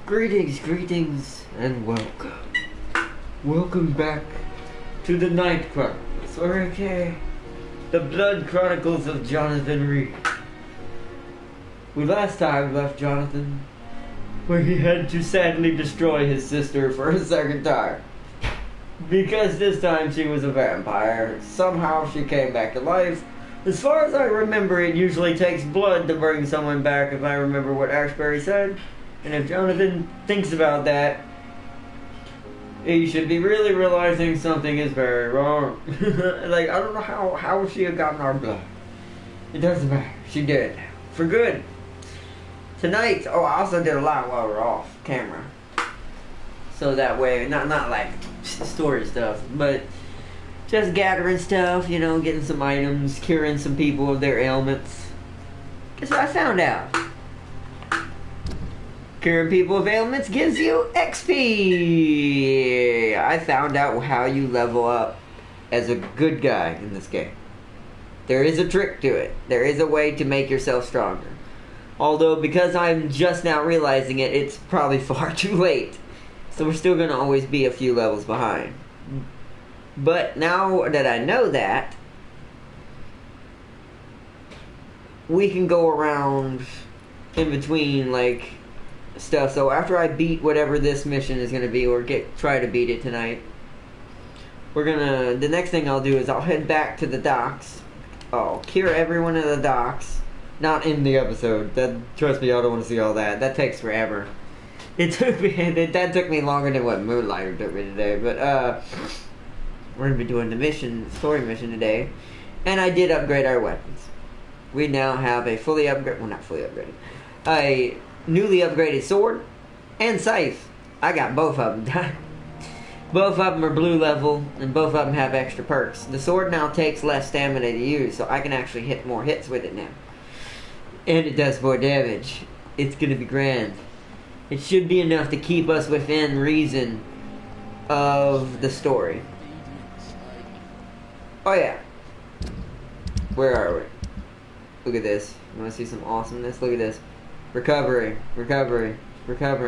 Greetings, and welcome. Welcome back to the Night Chronicles, or aka the Blood Chronicles of Jonathan Reed. We last time left Jonathan where he had to sadly destroy his sister for a second time. Because this time she was a vampire. Somehow she came back to life. As far as I remember, it usually takes blood to bring someone back, if I remember what Ashbury said. And if Jonathan thinks about that, he should be really realizing something is very wrong. Like, I don't know how she had gotten our blood. It doesn't matter. She did. For good. Tonight, I also did a lot while we were off camera. So that way, not like story stuff, but just gathering stuff, you know, getting some items, curing some people of their ailments. Guess what I found out? Curing people of ailments gives you XP! I found out how you level up as a good guy in this game. There is a trick to it. There is a way to make yourself stronger. Although, because I'm just now realizing it, it's probably far too late. So we're still going to always be a few levels behind. But now that I know that, we can go around in between, like, stuff. So after I beat whatever this mission is going to be, or try to beat it tonight, the next thing I'll do is I'll head back to the docks. I'll cure everyone at the docks. Not in the episode. Trust me, I don't want to see all that. That takes forever. That took me longer than what Moonlighter took me today. But we're going to be doing the story mission today. And I did upgrade our weapons. We now have a fully upgraded, well, not fully upgraded, a newly upgraded sword and scythe. I got both of them. Both of them are blue level, and both of them have extra perks. The sword now takes less stamina to use, so I can actually hit more hits with it now. And it does more damage. It's going to be grand. It should be enough to keep us within reason of the story. Oh yeah. Where are we? Look at this. You want to see some awesomeness? Look at this. Recovery.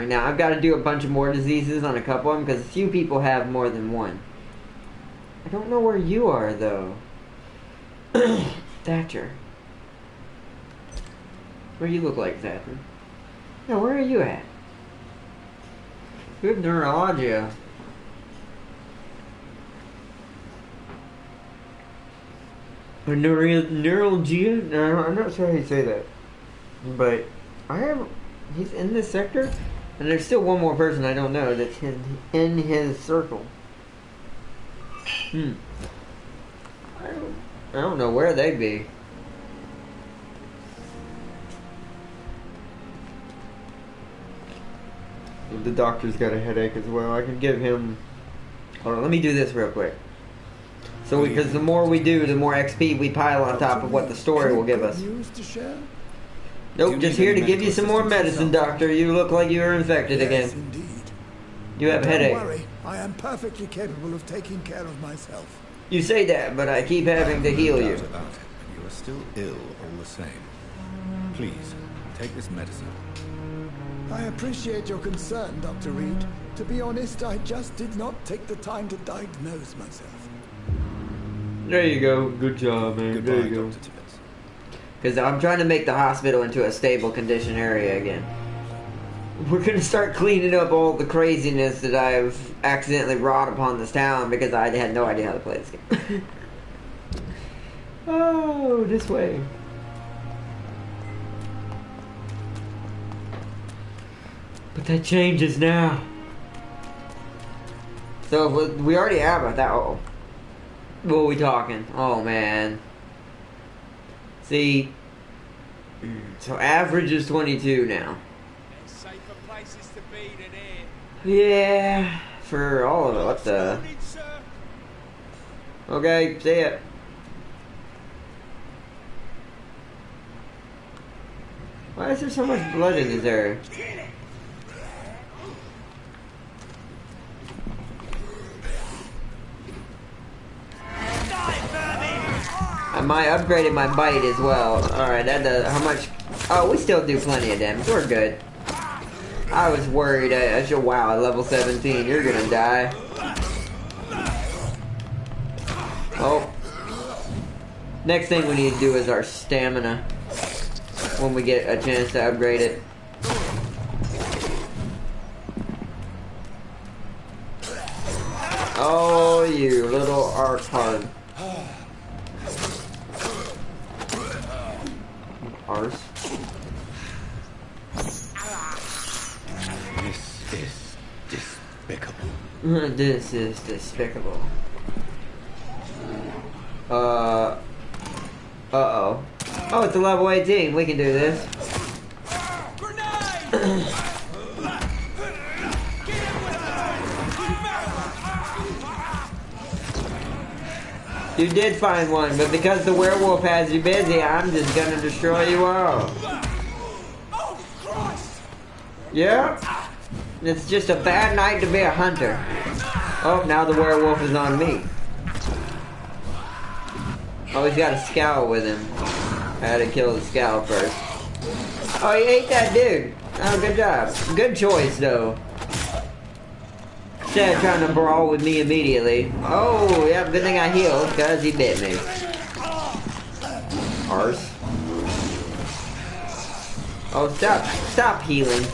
Now, I've got to do a bunch of more diseases on a couple of them, because a few people have more than one. I don't know where you are, though. Thatcher. What do you look like, Thatcher? No, where are you at? You have neuralgia. Or neuralgia? No, I'm not sure how you say that. But he's in this sector, and there's still one more person I don't know that's in his circle. I don't know where they'd be. The doctor's got a headache as well. I can give him... Hold on, let me do this real quick. So, because the more we do, the more XP we pile on top of what the story will give us. Nope, just here to give you some more medicine, Doctor. You look like you are infected again. Indeed. You have a headache. Don't worry, I am perfectly capable of taking care of myself. You say that, but I keep having to heal you. You are still ill all the same. Please, take this medicine. I appreciate your concern, Dr. Reed. To be honest, I just did not take the time to diagnose myself. There you go. Good job, man. Goodbye, There you go. Dr. Tibbets. Because I'm trying to make the hospital into a stable condition area again. We're going to start cleaning up all the craziness that I've accidentally wrought upon this town because I had no idea how to play this game. Oh, this way. But that changes now. So we already have a thousand. What are we talking? Oh man. See. So average is 22 now. Safer places to be than here. Yeah. For all of it. What the? Okay, see ya. Why is there so much blood in this area? I might upgraded my bite as well. Alright, that does how much? Oh, we still do plenty of damage. We're good. I was worried. Wow, at level 17, you're gonna die. Oh. Next thing we need to do is our stamina. When we get a chance to upgrade it. Oh, you little arse. Arse. This is despicable. This is despicable. Uh-oh. Oh, it's a level 18. We can do this. You did find one, but because the werewolf has you busy, I'm just gonna destroy you all. Yeah? It's just a bad night to be a hunter. Oh, now the werewolf is on me. Oh, he's got a scowl with him. I had to kill the scowl first. Oh, he ate that dude. Oh, good job. Good choice, though. Instead of trying to brawl with me immediately. Oh, yeah, good thing I healed, because he bit me. Arse. Oh, stop healing.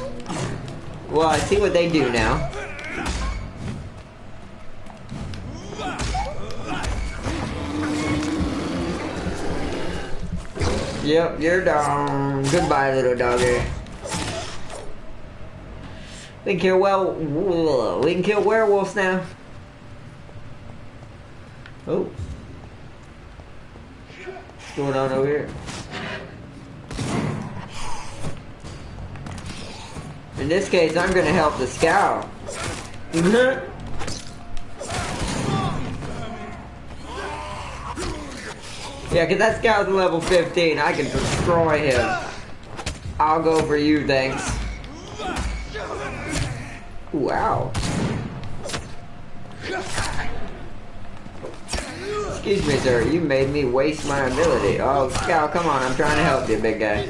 Well, I see what they do now. Yep, you're down. Goodbye, little doggy. We can kill werewolves now. Oh. What's going on over here? In this case, I'm gonna help the scowl. Yeah, cause that scowl's level 15. I can destroy him. I'll go for you, thanks. Wow. Excuse me, sir. You made me waste my ability. Oh, Scowl, come on. I'm trying to help you, big guy.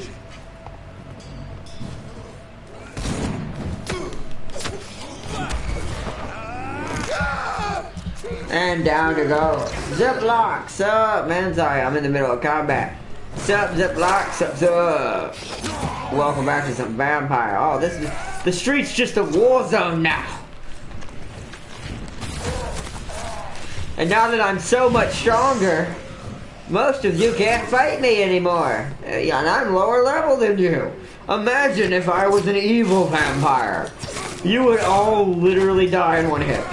And down to go. Ziploc, sup, man. Sorry, I'm in the middle of combat. Sup, Ziploc, sup. Welcome back to some Vampyr. Oh, this is the street's just a war zone now. And now that I'm so much stronger, most of you can't fight me anymore. And I'm lower level than you. Imagine if I was an evil vampire. You would all literally die in one hit.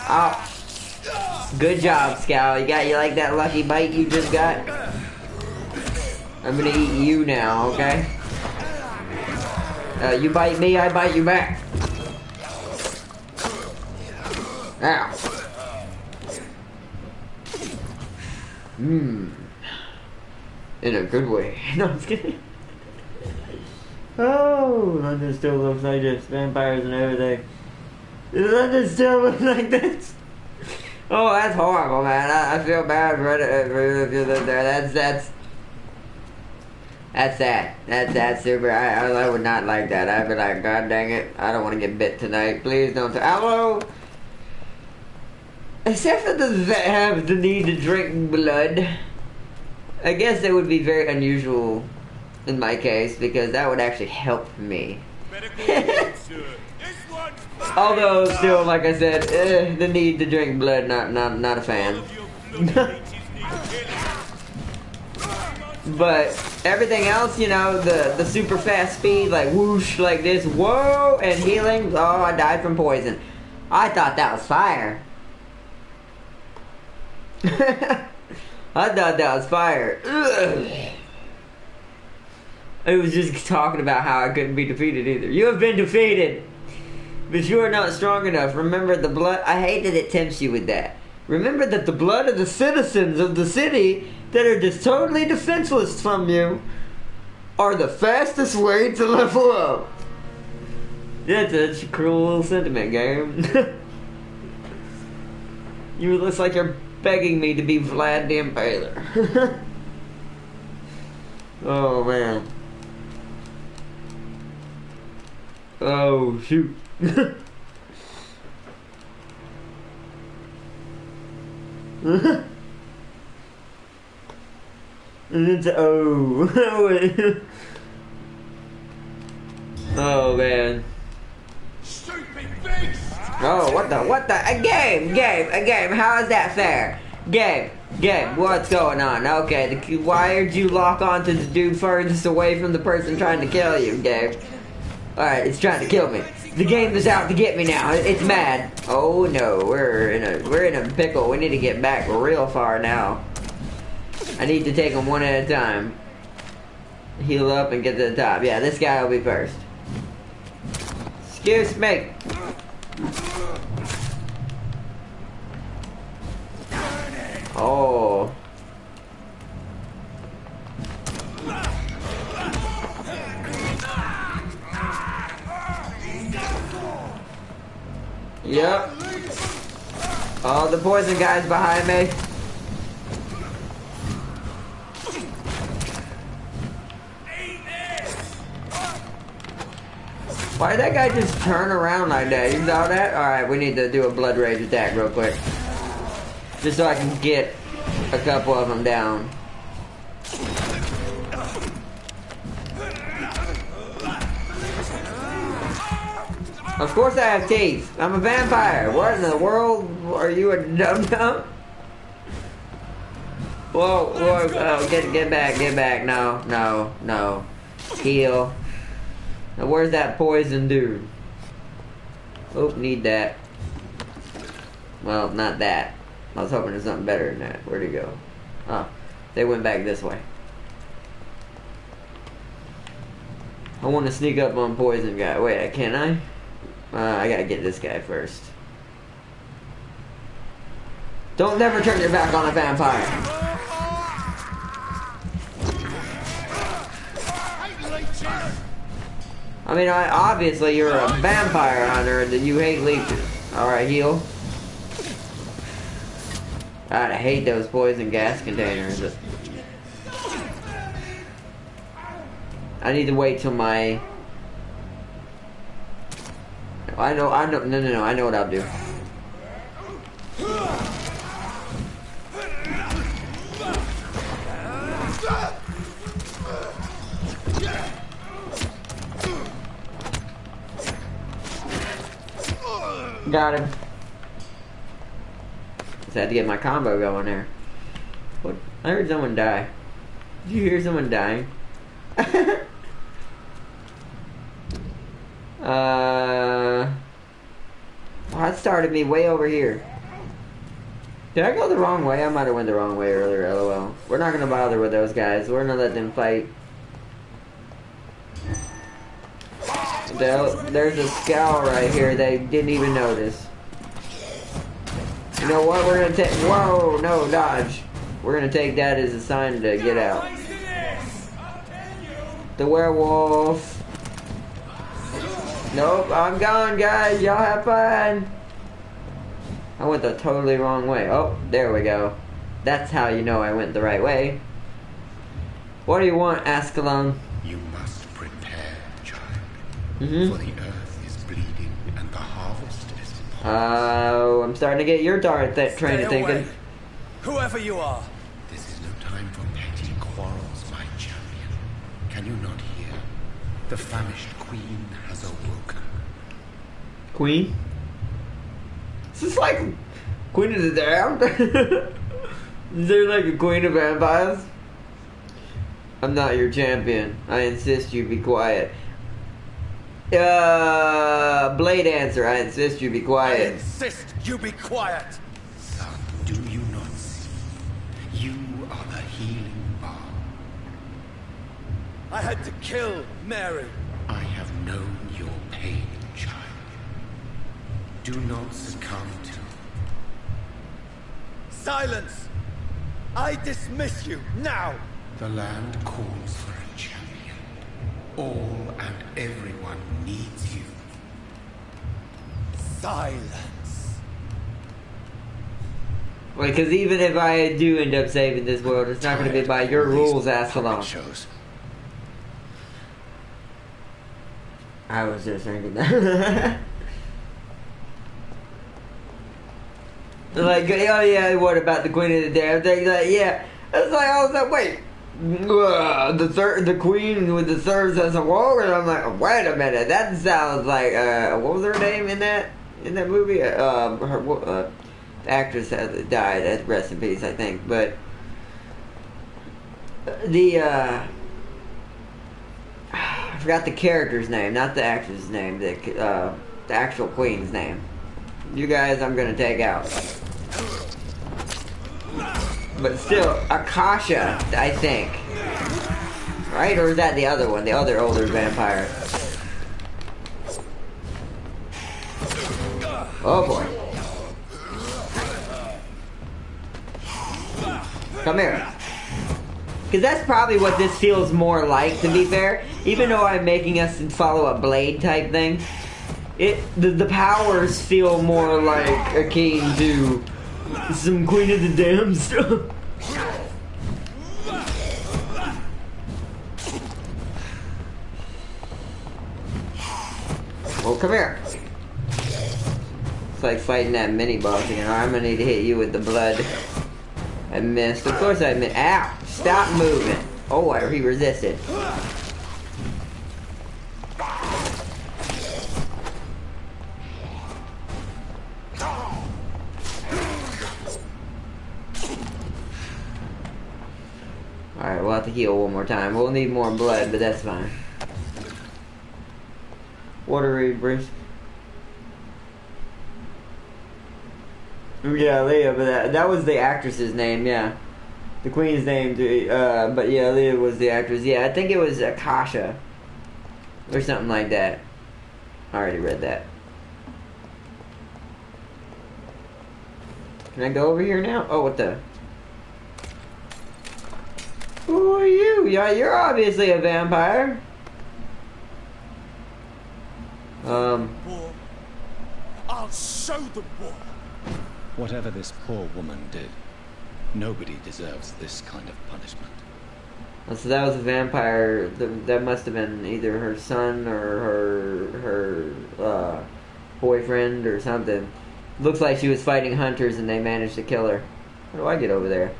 Oh. Good job, Scowl. You like that lucky bite you just got? I'm gonna eat you now, okay? You bite me, I bite you back. Ow. In a good way. No, I'm just kidding. Oh, London still looks like this. Vampires and everything. London still looks like this. Oh, that's horrible, man. I feel bad for if you live there. That's sad. That's super. I would not like that. I'd be like, God dang it. I don't want to get bit tonight. Please don't. Hello? Except for the have the need to drink blood. I guess that would be very unusual in my case because that would actually help me. Although still, like I said, the need to drink blood, not a fan. But everything else, you know, the super fast speed, like whoosh, like this, whoa, and healing. Oh, I died from poison. I thought that was fire. I thought that was fire. Ugh. It was just talking about how I couldn't be defeated either. You have been defeated, but you are not strong enough. Remember the blood. I hate that it tempts you with that. Remember that the blood of the citizens of the city that are just totally defenseless from you are the fastest way to level up. That's a cruel little sentiment, game. You looks like you're begging me to be Vlad the Impaler. Oh man. Oh shoot. And it's oh. Oh man. Stupid beast! Oh, what the? A game. How is that fair? Game. What's going on? Okay, why did you lock onto the dude furthest away from the person trying to kill you, game? Alright, it's trying to kill me. The game is out to get me now. It's mad. Oh no, we're in a pickle. We need to get back real far now. I need to take them one at a time. Heal up and get to the top. Yeah, this guy will be first. Excuse me. Oh. Yep. Oh, the poison guy's behind me. Why did that guy just turn around like that? You saw that? Alright, we need to do a blood rage attack real quick. Just so I can get a couple of them down. Of course I have teeth. I'm a vampire. What in the world? Are you a dum-dum? Whoa, oh, get back. No. Heal. Now where's that poison dude? Oh, need that. Well, not that. I was hoping there's something better than that. Where'd he go? Oh, they went back this way. I want to sneak up on poison guy. Wait, can I? I gotta get this guy first. Don't never turn your back on a vampire. I mean, obviously you're a vampire hunter and you hate leeches. Alright, heal. God, I hate those poison gas containers. I need to wait till my... no, I know what I'll do. Got him. Just had to get my combo going there. What? I heard someone die. Did you hear someone dying? That started me way over here. Did I go the wrong way? I might have went the wrong way earlier, lol. We're not gonna bother with those guys. We're gonna let them fight. There's a scowl right here they didn't even notice. You know what? We're gonna take... Whoa! No, dodge. We're gonna take that as a sign to get out. The werewolf. Nope, I'm gone, guys. Y'all have fun. I went the totally wrong way. Oh, there we go. That's how you know I went the right way. What do you want, Ascalon? You must prepare, child. For the earth is bleeding and the harvest is upon Oh, I'm starting to get your train of thinking. Whoever you are. This is no time for petty quarrels, my champion. Can you not hear? The famished queen has awoken. Queen? Is this like Queen of the Damned? Is there like a queen of vampires? I'm not your champion. I insist you be quiet. Blade answer. I insist you be quiet. I insist you be quiet. Son, do you not see? You are the healing balm. I had to kill Mary. I have known your pain, child. Do not succumb to... Silence! I dismiss you now! The land calls for a champion. All and everyone needs you. Silence. Because even if I do end up saving this world, it's not going to be by your rules, Ascalon. Shows. I was just thinking that. Like, oh yeah, what about the Queen of the Damn thing? Like, yeah. I was like, wait. The Queen with the thirds as a wall? And I'm like, wait a minute. That sounds like, what was her name in that movie? The actress that died, rest in peace, I think. But, I forgot the character's name, not the actress' name, the actual Queen's name. You guys, I'm gonna take out. But still, Akasha, I think. Right? Or is that the other one? The other older vampire? Oh boy. Come here. Because that's probably what this feels more like, to be fair. Even though I'm making us follow a blade type thing. The powers feel more like akin to some Queen of the Damn stuff. Well, come here. It's like fighting that mini boss, you know. I'm gonna need to hit you with the blood. I missed. Of course I missed. Ow! Stop moving. Oh, he resisted. Alright, we'll have to heal one more time. We'll need more blood, but that's fine. Water read, Bruce. Yeah, Leah, but that was the actress's name, yeah. The Queen's name, but yeah, Leah was the actress. Yeah, I think it was Akasha. Or something like that. I already read that. Can I go over here now? Oh, what the... Who are you? Yeah, you're obviously a vampire. Boy, I'll show them, boy. Whatever this poor woman did, nobody deserves this kind of punishment. So that was a vampire. That must have been either her son or her boyfriend or something. Looks like she was fighting hunters and they managed to kill her. How do I get over there?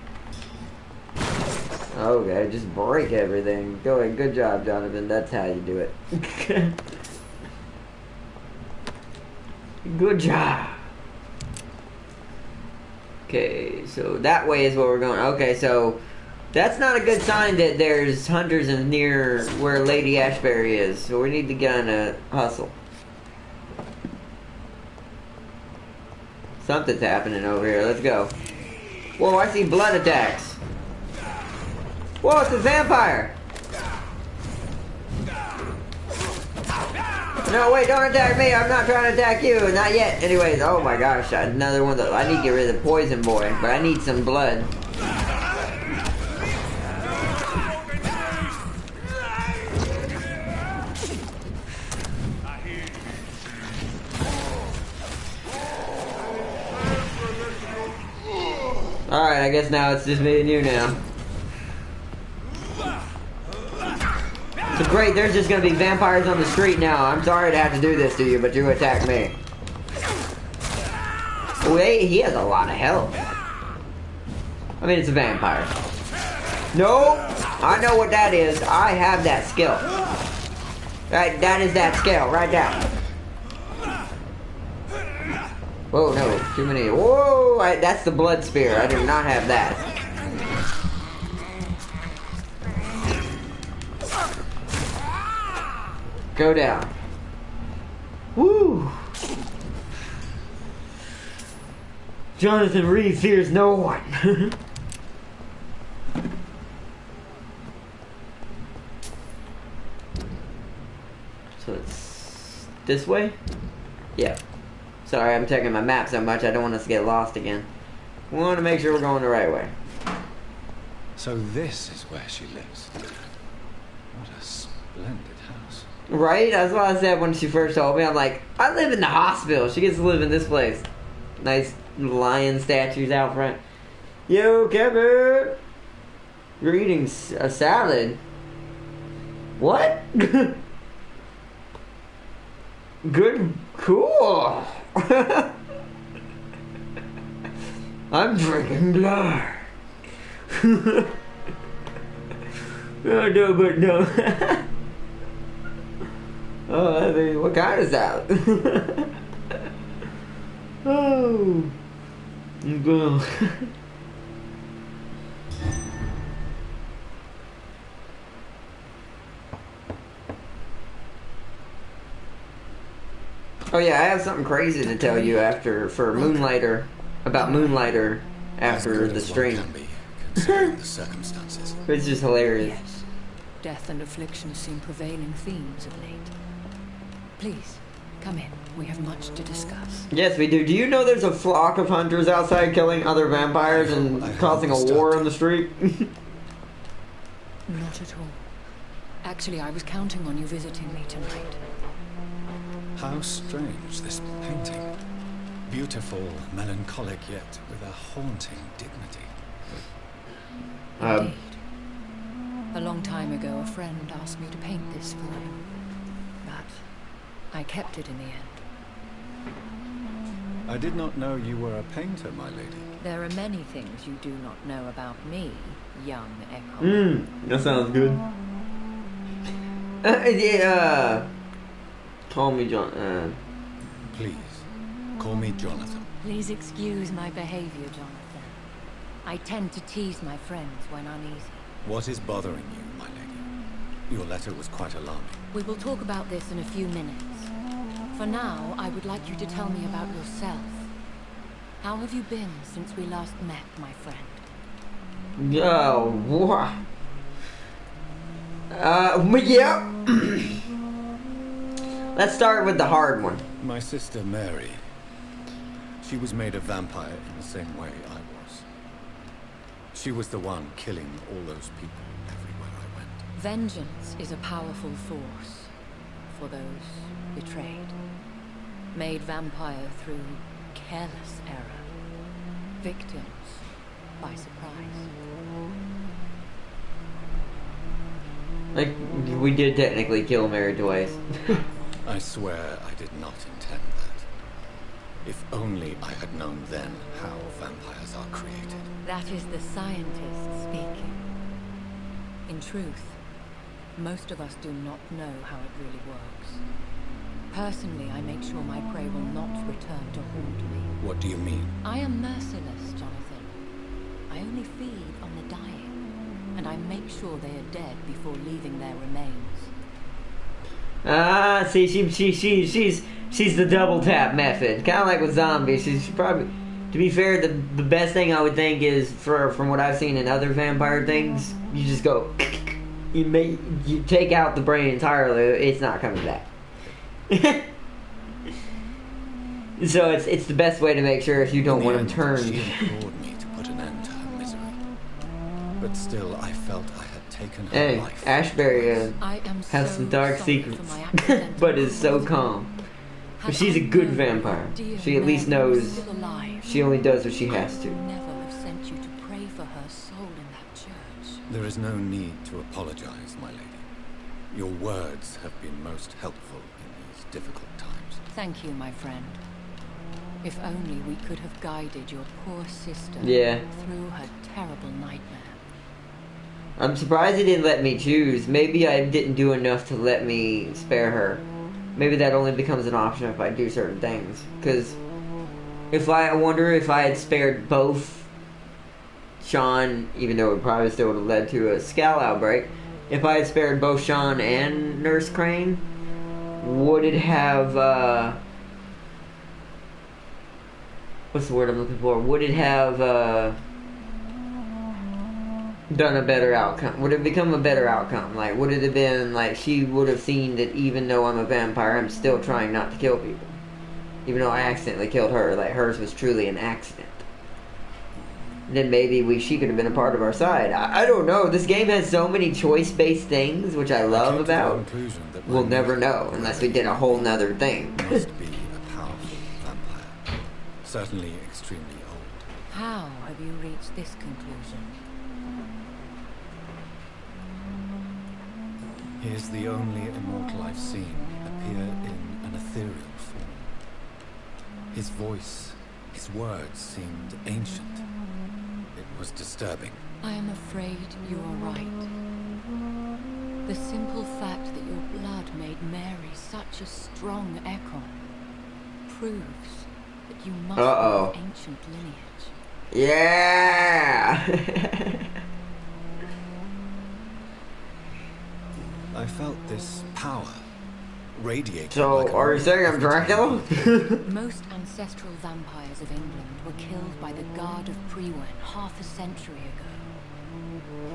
Okay, just break everything. Go ahead. Good job, Jonathan. That's how you do it. Good job. Okay, so that way is where we're going. Okay, so that's not a good sign that there's hunters in near where Lady Ashbury is. So we need to get on a hustle. Something's happening over here. Let's go. Whoa, I see blood attacks. Whoa, it's a vampire! No, wait, don't attack me. I'm not trying to attack you. Not yet. Anyways, oh my gosh. Another one that I need to get rid of the poison boy. But I need some blood. Alright, I guess now it's just me and you now. So great, there's just gonna be vampires on the street now. I'm sorry to have to do this to you, but you attack me. Wait, he has a lot of health. I mean, it's a vampire. No, I know what that is. I have that skill. Right, that is that skill, right down. Whoa, no, too many. Whoa, that's the blood spear. I do not have that. Go down. Woo! Jonathan Reed fears no one. So it's this way? Yeah. Sorry, I'm checking my map so much I don't want us to get lost again. We want to make sure we're going the right way. So this is where she lives. What a splendid house. Right? That's what I said when she first told me. I'm like, I live in the hospital. She gets to live in this place. Nice lion statues out front. Yo, Kevin! You're eating a salad. What? Good, cool. I'm drinking blood. Oh, no, but no. Oh, I mean, what kind of salad? Oh, well. Oh yeah, I have something crazy to tell you about Moonlighter after the stream. Considering the circumstances. It's just hilarious. Yes. Death and affliction seem prevailing themes of late. Please, come in. We have much to discuss. Yes, we do. Do you know there's a flock of hunters outside killing other vampires and causing a war on the street? Not at all. Actually, I was counting on you visiting me tonight. How strange, this painting. Beautiful, melancholic, yet with a haunting dignity. Indeed. A long time ago, a friend asked me to paint this for him. But I kept it in the end. I did not know you were a painter, my lady. There are many things you do not know about me, young Echo. That sounds good. Yeah. Call me John. Please, call me Jonathan. Please excuse my behavior, Jonathan. I tend to tease my friends when uneasy. What is bothering you, my lady? Your letter was quite alarming. We will talk about this in a few minutes. For now, I would like you to tell me about yourself. How have you been since we last met, my friend? What? Yeah. Let's start with the hard one. My sister Mary. She was made a vampire in the same way I was. She was the one killing all those people everywhere I went. Vengeance is a powerful force for those betrayed. Made vampire through careless error. Victims by surprise. Like, we did technically kill Mary twice. I swear I did not intend that. If only I had known then how vampires are created. That is the scientist speaking. In truth, most of us do not know how it really works. Personally, I make sure my prey will not return to haunt me. What do you mean? I am merciless, Jonathan. I only feed on the dying, and I make sure they are dead before leaving their remains. Ah, see, she's the double tap method, kind of like with zombies. She's probably, to be fair, the best thing I would think is from what I've seen in other vampire things, you just go, you take out the brain entirely. It's not coming back. So it's the best way to make sure if you don't want to turn. She implored me to put an end to her misery, but still I felt I had taken her life. Ashbury has some dark sorry secrets, for my accidental but is so calm. But she's a good vampire. She at least knows she only does what she has to. Never have sent you to pray for her soul in that church. There is no need to apologize, my lady. Your words have been most helpful in these difficult times. Thank you, my friend. If only we could have guided your poor sister through her terrible nightmare. I'm surprised he didn't let me choose. Maybe I didn't do enough to let me spare her. Maybe that only becomes an option if I do certain things. Because I wonder if I had spared both Sean, even though it probably still would have led to a Scal outbreak. If I had spared both Sean and Nurse Crane, would it have, what's the word I'm looking for? Would it have, done a better outcome? Would it become a better outcome? Like, would it have been, like, she would have seen that even though I'm a vampire, I'm still trying not to kill people. Even though I accidentally killed her, like, hers was truly an accident. Then maybe she could have been a part of our side. I don't know. This game has so many choice-based things, which I love about. We'll never know unless we did a whole nother thing. Must be a powerful vampire. certainly extremely old. How have you reached this conclusion? He is the only immortal I've seen appear in an ethereal form. His voice, his words seemed ancient. It was disturbing. I am afraid you are right. The simple fact that your blood made Mary such a strong echo proves that you must be of ancient lineage. Yeah! I felt this power radiate. So, like are you saying I'm Dracula? Most ancestral vampires of England were killed by the Guard of Priwen half a century ago.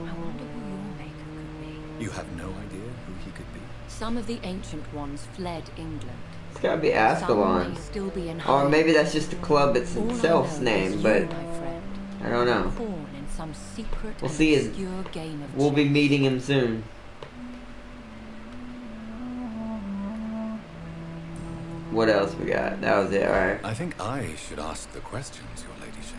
I wonder who your maker could be. You have no idea who he could be? Some of the ancient ones fled England. It's gotta be Some Ascalon. may still be in Or hiding. maybe that's just the club it's All I itself's know is name, you, but my friend, I don't know. were born in some secret We'll and see. obscure game of We'll be chess. meeting him soon. What else we got? That was it, alright. I think I should ask the questions, your ladyship.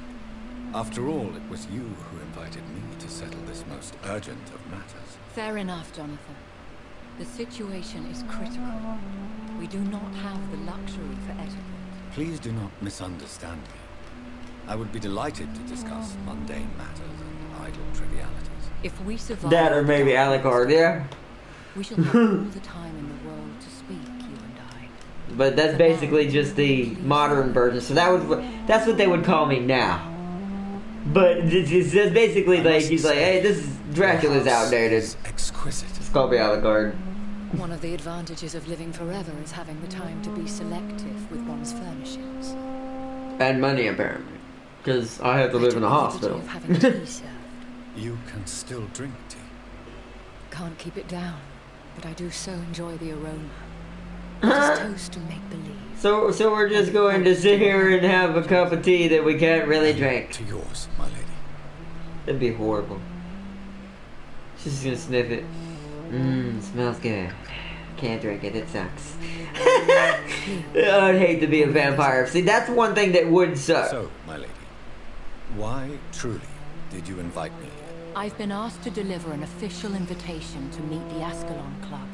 After all, it was you who invited me to settle this most urgent of matters. Fair enough, Jonathan. The situation is critical. We do not have the luxury for etiquette. Please do not misunderstand me. I would be delighted to discuss mundane matters and idle trivialities. If we survive... That or maybe Alucard, yeah. We shall have all the time in the world to speak, you and I. But that's basically just the modern version. So that's what they would call me now. But it's basically like he's like, hey, this is Dracula's outdated. It's exquisite. It's called me Alucard. One of the advantages of living forever is having the time to be selective with one's furnishings. And money apparently, because I have to live in a hospital. Of having tea served. You can still drink tea. Can't keep it down, but I do so enjoy the aroma. Just toast and make believe. So we're just going to sit here and have a cup of tea that we can't really drink. To yours, my lady. That'd be horrible. She's just gonna sniff it. Smells good. Can't drink it, it sucks. I'd hate to be a vampire. See, that's one thing that would suck. So, my lady, why truly did you invite me here? I've been asked to deliver an official invitation to meet the Ascalon Club.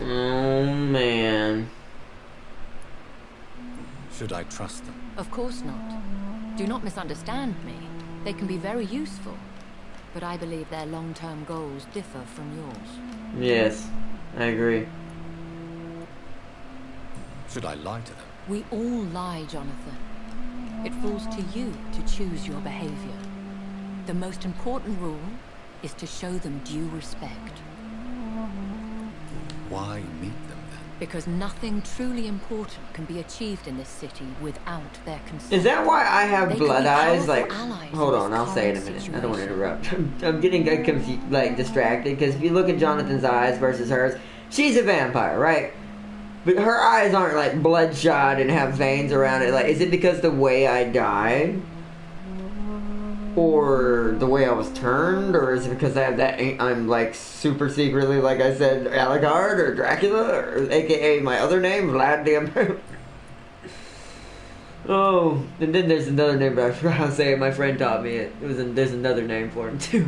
Oh, man. Should I trust them? Of course not. Do not misunderstand me. They can be very useful, but I believe their long-term goals differ from yours. Yes, I agree. Should I lie to them? We all lie, Jonathan. It falls to you to choose your behavior. The most important rule is to show them due respect. Why meet them then? Because nothing truly important can be achieved in this city without their consent. Is that why I have They could blood be eyes? powerful Like, allies hold in on, this I'll say it in a current minute. I don't want to situation. interrupt. I'm getting confused, like distracted, because if you look at Jonathan's eyes versus hers, she's a vampire, right? But her eyes aren't like bloodshot and have veins around it. Like, is it because the way I died? Or the way I was turned? Or is it because I have that, I'm like super secretly, like I said, Alucard or Dracula? Or aka my other name, Vlad the Impaler? Oh, and then there's another name, but I forgot how to say it. My friend taught me it. There's another name for him too.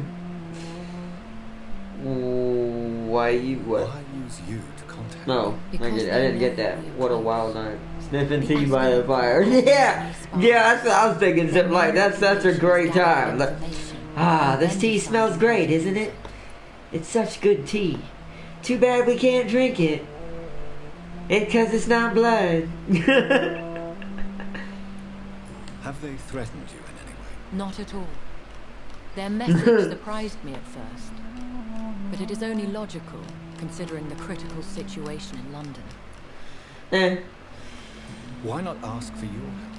Why use you to contact No, I Because didn't get that. they know What a we are wild night. Sniffing The tea by the Ascalon fire. Club Yeah! is Yeah, that's what I was thinking. Zip like, Their that's such a great time. Like, information. this Then tea decide smells to great, use isn't it. it? It's such good tea. Too bad we can't drink it. Because it's not blood. Have they threatened you in any way? Not at all. Their message surprised me at first. But it is only logical, considering the critical situation in London. Why not ask for your help?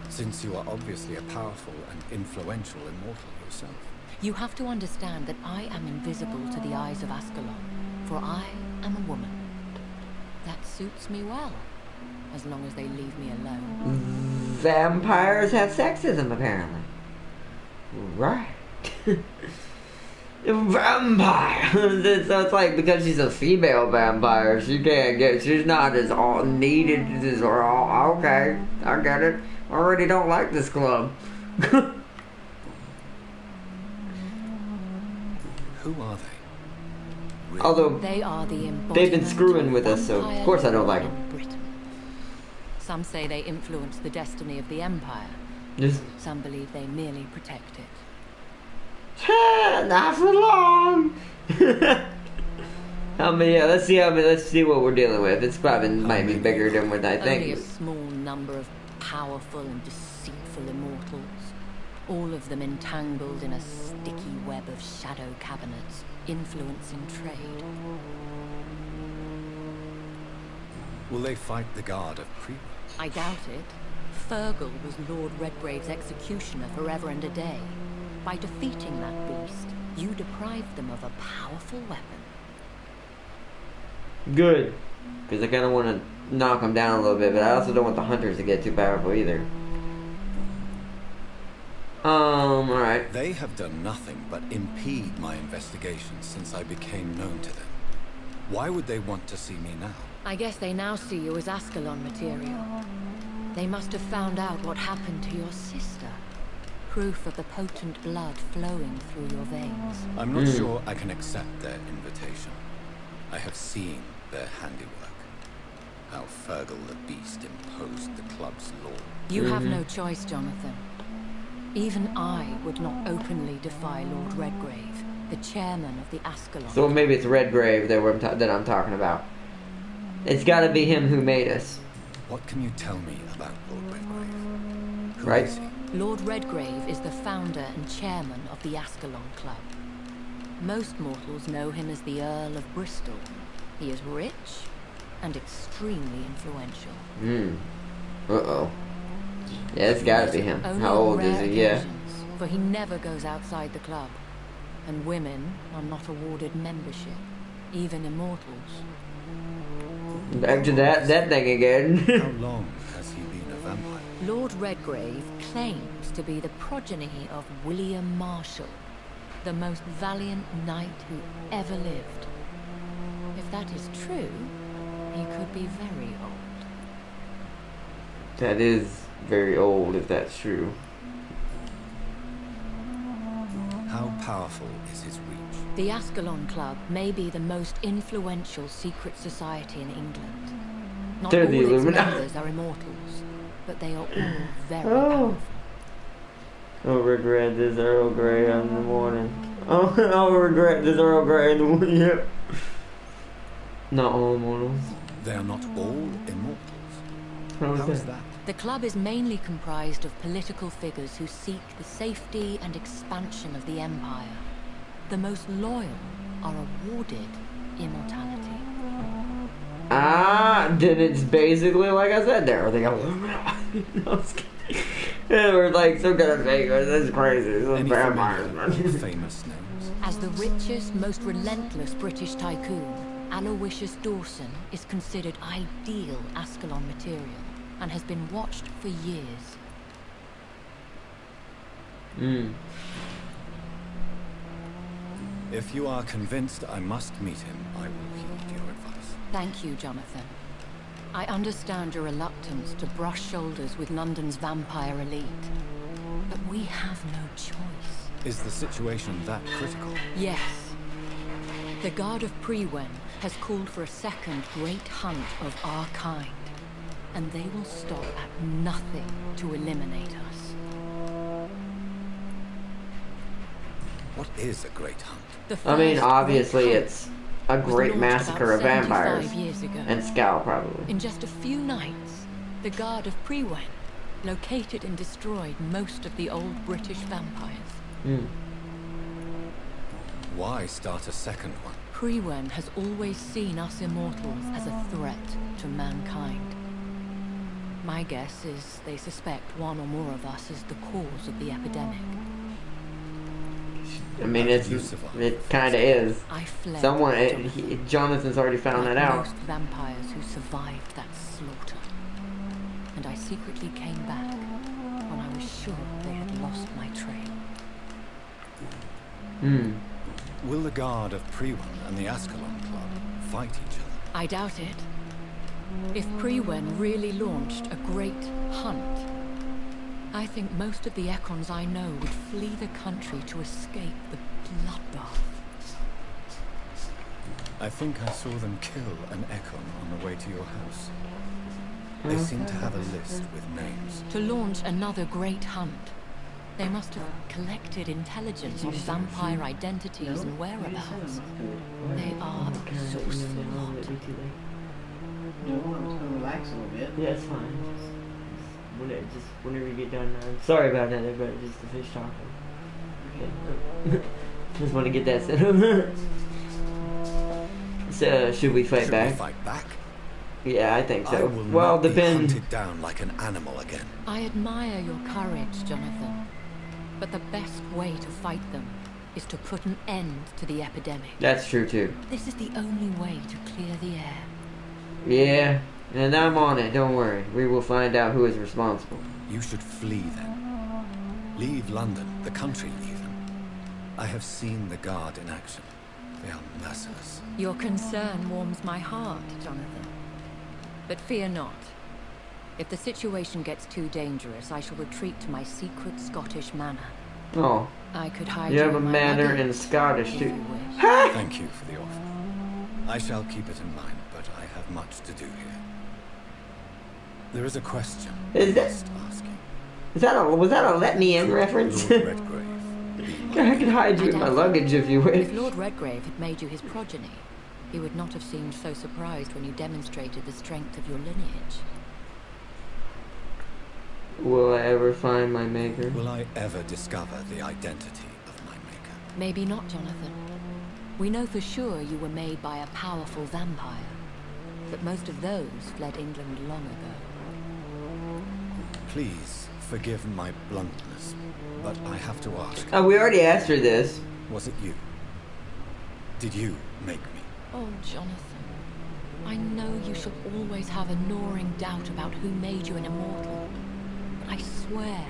Since you are obviously a powerful and influential immortal yourself. You have to understand that I am invisible to the eyes of Ascalon, for I am a woman. That suits me well, as long as they leave me alone. Vampires have sexism, apparently. Right. Vampire. So it's like because she's a female vampire, she can't get. She's not as all needed as all. Okay, I get it. I already don't like this club. Who are they? Really? Although They are the they've been screwing with us, so of course I don't like them. Britain. Some say they influence the destiny of the Empire. Just Some believe they merely protect it. not for long. Let's see what we're dealing with. It's probably might be bigger than what I Only a think. small number of powerful and deceitful immortals, all of them entangled in a sticky web of shadow cabinets, influencing trade. Will they fight the guard of Pre? I doubt it. Fergal was Lord Redgrave's executioner forever and a day. By defeating that beast, you deprived them of a powerful weapon. Good, because I kind of want to knock them down a little bit, but I also don't want the hunters to get too powerful either. Alright. They have done nothing but impede my investigations since I became known to them. Why would they want to see me now? I guess they now see you as Ascalon material. They must have found out what happened to your sister. Proof of the potent blood flowing through your veins. I'm not sure I can accept their invitation. I have seen their handiwork. How Fergal the Beast imposed the club's law. You have no choice, Jonathan. Even I would not openly defy Lord Redgrave, the chairman of the Ascalon. So maybe it's Redgrave that I'm talking about. It's got to be him who made us. What can you tell me about Lord Redgrave? Who Right. is he? Lord Redgrave is the founder and chairman of the Ascalon Club. Most mortals know him as the Earl of Bristol. He is rich and extremely influential. Uh-oh. Yeah, it's gotta be him. Only How on old is rare he? Yeah. occasions, for he never goes outside the club. And women are not awarded membership, even immortals. Back to that thing again. How long has he been a vampire? Lord Redgrave claims to be the progeny of William Marshall, the most valiant knight who ever lived. If that is true, he could be very old. That is very old, if that's true. How powerful is his reach? The Ascalon Club may be the most influential secret society in England. Not They're all the its Illuminati. members are immortals, but they are all very powerful. I'll regret this Earl Grey in the morning. Oh, I'll regret this Earl Grey in the morning. Yep. Not all immortals. They are not all immortals. How How is is that? that? The club is mainly comprised of political figures who seek the safety and expansion of the Empire. The most loyal are awarded immortality. Then it's basically like I said there. They go, no, I was kidding. Yeah, we're like some kind of fake. This is crazy. This is Any vampires, familiar man. famous names? As the richest, most relentless British tycoon, Aloysius Dawson is considered ideal Ascalon material and has been watched for years. If you are convinced I must meet him, I will heed your advice. Thank you, Jonathan. I understand your reluctance to brush shoulders with London's vampire elite, but we have no choice. Is the situation that critical? Yes. The Guard of Prewen has called for a second great hunt of our kind, and they will stop at nothing to eliminate us. What is a great hunt? The I mean, first obviously great it's a hunt was great launched massacre of about vampires. 75 years ago. And Scowl, probably. In just a few nights, the Guard of Prewen located and destroyed most of the old British vampires. Why start a second one? Prewen has always seen us immortals as a threat to mankind. My guess is they suspect one or more of us is the cause of the epidemic. I mean, it kind of is. I fled. Jonathan's already found like that out. most vampires who survived that slaughter. And I secretly came back when I was sure they had lost my trail. Will the guard of Priwen and the Ascalon Club fight each other? I doubt it. If Priwen really launched a great hunt, I think most of the Ekons I know would flee the country to escape the bloodbath. I think I saw them kill an Ekon on the way to your house. They seem to have a list with names. To launch another great hunt, they must have collected intelligence on vampire identities and whereabouts. They are a resourceful lot. I'm just gonna relax a little bit. Yeah, it's fine. Just whenever you get done. Sorry about that, everybody. Just the fish talking. Okay. Just want to get that set up. So, should we fight back? Should we fight back? Yeah, I think I so. will Well, not be depend. hunted down like an animal again. I admire your courage, Jonathan. But the best way to fight them is to put an end to the epidemic. That's true too. This is the only way to clear the air. Yeah, and I'm on it. Don't worry. We will find out who is responsible. You should flee then. Leave London, the country even. I have seen the guard in action. They are merciless. Your concern warms my heart, Jonathan. But fear not. If the situation gets too dangerous, I shall retreat to my secret Scottish manor. Oh, I could hide you have a in my manor luggage, in Scottish if too. you wish. Thank you for the offer. I shall keep it in mind, but I have much to do here. There is a question I Is that- must ask you. Was that a let me in reference? Lord Redgrave. I could hide you in my luggage if you wish. If Lord Redgrave had made you his progeny, he would not have seemed so surprised when you demonstrated the strength of your lineage. Will I ever find my maker? Will I ever discover the identity of my maker? Maybe not, Jonathan. We know for sure you were made by a powerful vampire, but most of those fled England long ago. Please forgive my bluntness, but I have to ask. Oh, we already asked her this. Was it you? Did you make me? Oh, Jonathan. I know you shall always have a gnawing doubt about who made you an immortal. But I swear,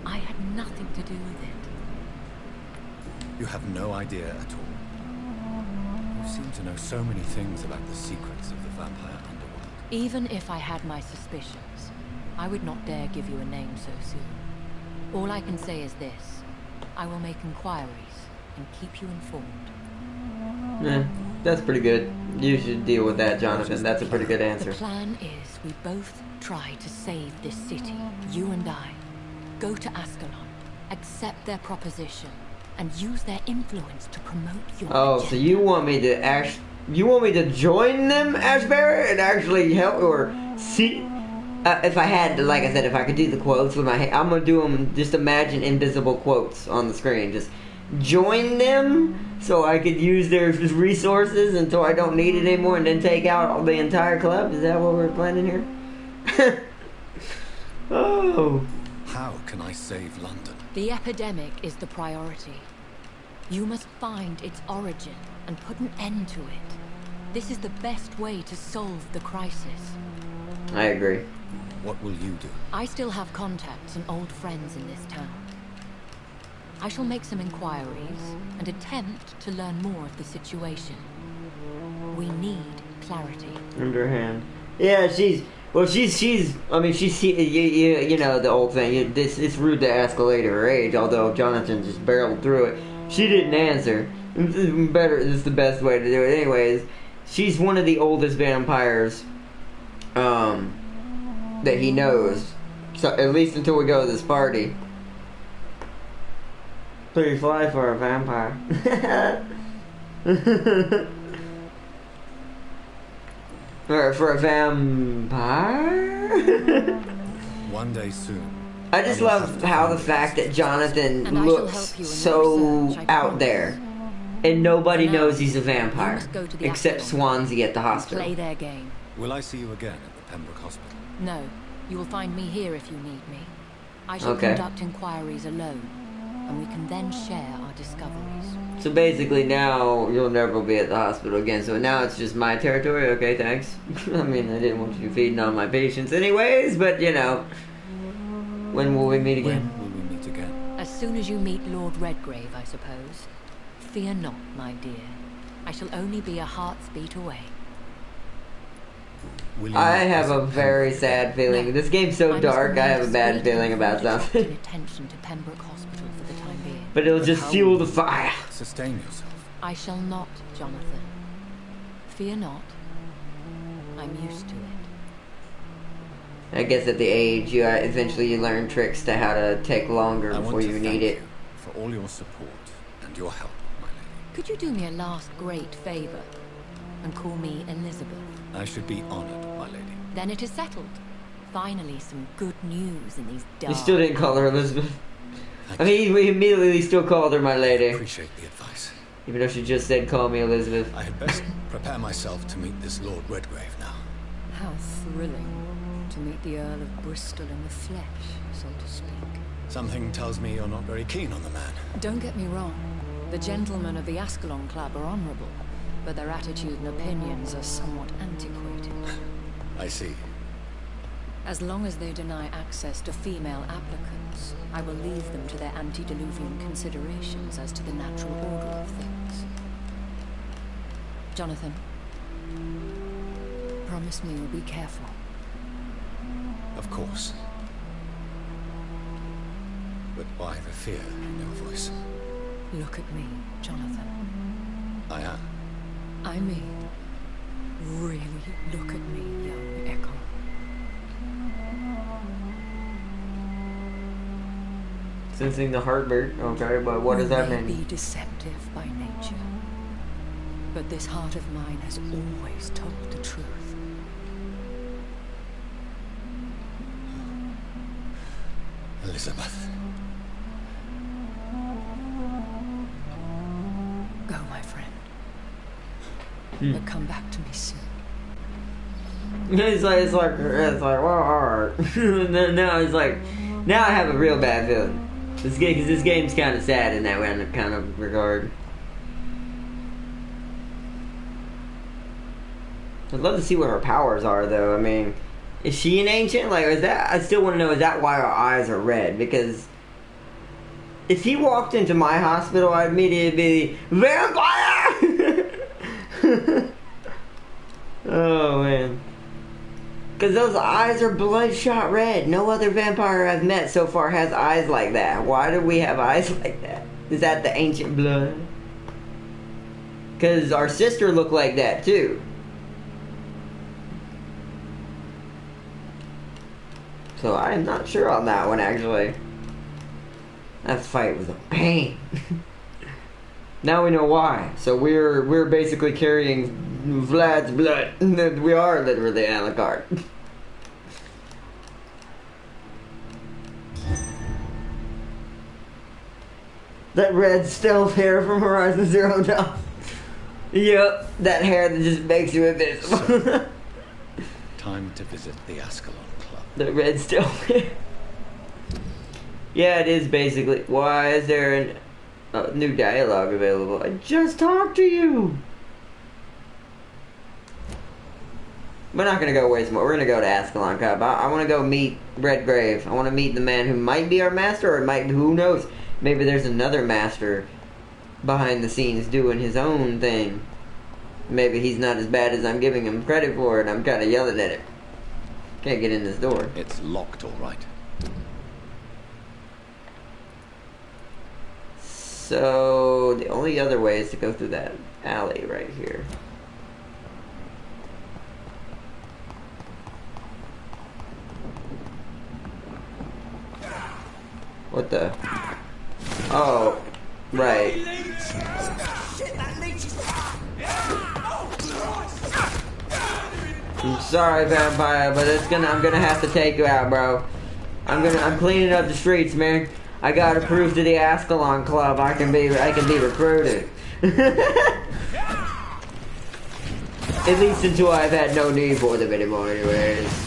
I had nothing to do with it. You have no idea at all. You seem to know so many things about the secrets of the vampire underworld. Even if I had my suspicions, I would not dare give you a name so soon. All I can say is this. I will make inquiries and keep you informed. That's pretty good. You should deal with that, Jonathan. That's a pretty good The answer. plan is we both try to save this city, you and I. Go to Ascalon, accept their proposition, and use their influence to promote your Oh, agenda. so you want me to you want me to join them, Ashbearer, and actually help or see? If I had, like I said, if I could do the quotes with my I'm gonna do them. Just imagine invisible quotes on the screen. Just join them so I could use their resources until I don't need it anymore, and then take out the entire club. Is that what we're planning here? Oh. How can I save London? The epidemic is the priority. You must find its origin and put an end to it. This is the best way to solve the crisis. I agree. What will you do? I still have contacts and old friends in this town. I shall make some inquiries and attempt to learn more of the situation. We need clarity. Underhand. Yeah, she's. I mean, you know the old thing. It's rude to ask a lady her age. Although Jonathan just barreled through it, she didn't answer. It's the best way to do it. Anyways, she's one of the oldest vampires that he knows. So at least until we go to this party. Pretty fly for a vampire. Or for a vampire? One day soon. I just will love have to how the find fact that Jonathan And I shall looks help you in your so research, I out promise. there. And nobody For now, knows he's a you vampire. must go to the Except Ascalon Swansea at the and hospital. play their game. Will I see you again at the Pembroke Hospital? No, you will find me here if you need me. I shall Okay. conduct inquiries alone, and we can then share our discoveries. So basically now you'll never be at the hospital again. So now it's just my territory. Okay, thanks. I mean, I didn't want you feeding on my patients anyways, but you know. When will we meet again? When will we meet again? As soon as you meet Lord Redgrave, I suppose. Fear not, my dear. I shall only be a heart's beat away. I have a very sad feeling. No, This game's so I dark, must I have a remain bad discreet feeling and about avoid something. attracting attention to Pembroke Hospital for the time being. But it'll just How fuel will the you fire. Sustain yourself. I shall not, Jonathan. Fear not. I'm used to it. I guess at the age, eventually you learn tricks to how to take longer I before want to you thank need it. you for all your support and your help, my lady. Could you do me a last great favor and call me Elizabeth? I should be honored, my lady. Then it is settled. Finally, some good news in these dark... You still didn't call her Elizabeth. Thank I mean, we immediately still called her my lady. Appreciate the advice. Even though she just said, call me Elizabeth. I had best prepare myself to meet this Lord Redgrave now. How thrilling to meet the Earl of Bristol in the flesh, so to speak. Something tells me you're not very keen on the man. Don't get me wrong. The gentlemen of the Ascalon Club are honorable, but their attitude and opinions are somewhat antiquated. I see. As long as they deny access to female applicants, I will leave them to their antediluvian considerations as to the natural order of things. Jonathan, promise me you'll be careful. Of course. But why the fear in your voice? Look at me, Jonathan. I am. I mean, really look at me, young Echo. Sensing the heartbeat. Okay, but what does that You may mean? be deceptive by nature, but this heart of mine has always told the truth. Elizabeth. Go, my friend. Hmm. But come back to me soon. It's like, well, alright. now it's like, now I have a real bad feeling. This game's kind of sad in that kind of regard. I'd love to see what her powers are, though. I mean, is she an ancient? Like, is that? I still want to know. Is that why her eyes are red? Because if he walked into my hospital, I'd immediately be vampire. Oh man. Because those eyes are bloodshot red. No other vampire I've met so far has eyes like that. Why do we have eyes like that? Is that the ancient blood? Because our sister looked like that too. So I'm not sure on that one actually. That fight was a pain. Now we know why. So we're basically carrying Vlad's blood. We are literally Alucard. That red stealth hair from Horizon Zero Dawn. Yep, that hair that just makes you invisible. Time to visit the Ascalon Club. The red stealth hair. Yeah, it is basically. Why is there a new dialogue available? I just talked to you. We're not gonna go waste more. We're gonna go to Ascalon Club. I want to go meet Redgrave. I want to meet the man who might be our master, or it might. Who knows? Maybe there's another master behind the scenes doing his own thing. Maybe he's not as bad as I'm giving him credit for, and I'm kind of yelling at it. Can't get in this door. It's locked, all right. So the only other way is to go through that alley right here. What the? Oh, right. I'm sorry, vampire, but I'm gonna have to take you out, bro. I'm cleaning up the streets, man. I gotta prove to the Ascalon Club I can be recruited. At least until I've had no need for them anymore, anyways.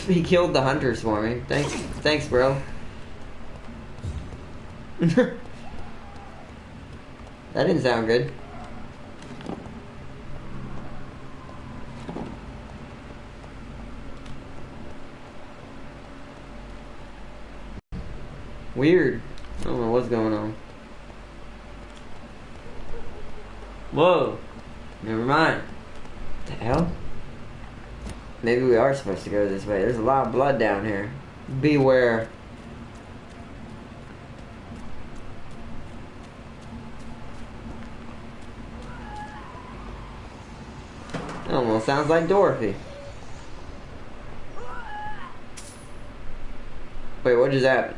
He killed the hunters for me. Thanks, bro. That didn't sound good. Weird. I don't know what's going on. Whoa. Never mind. What the hell? Maybe we are supposed to go this way. There's a lot of blood down here. Beware. That almost sounds like Dorothy. Wait, what just happened?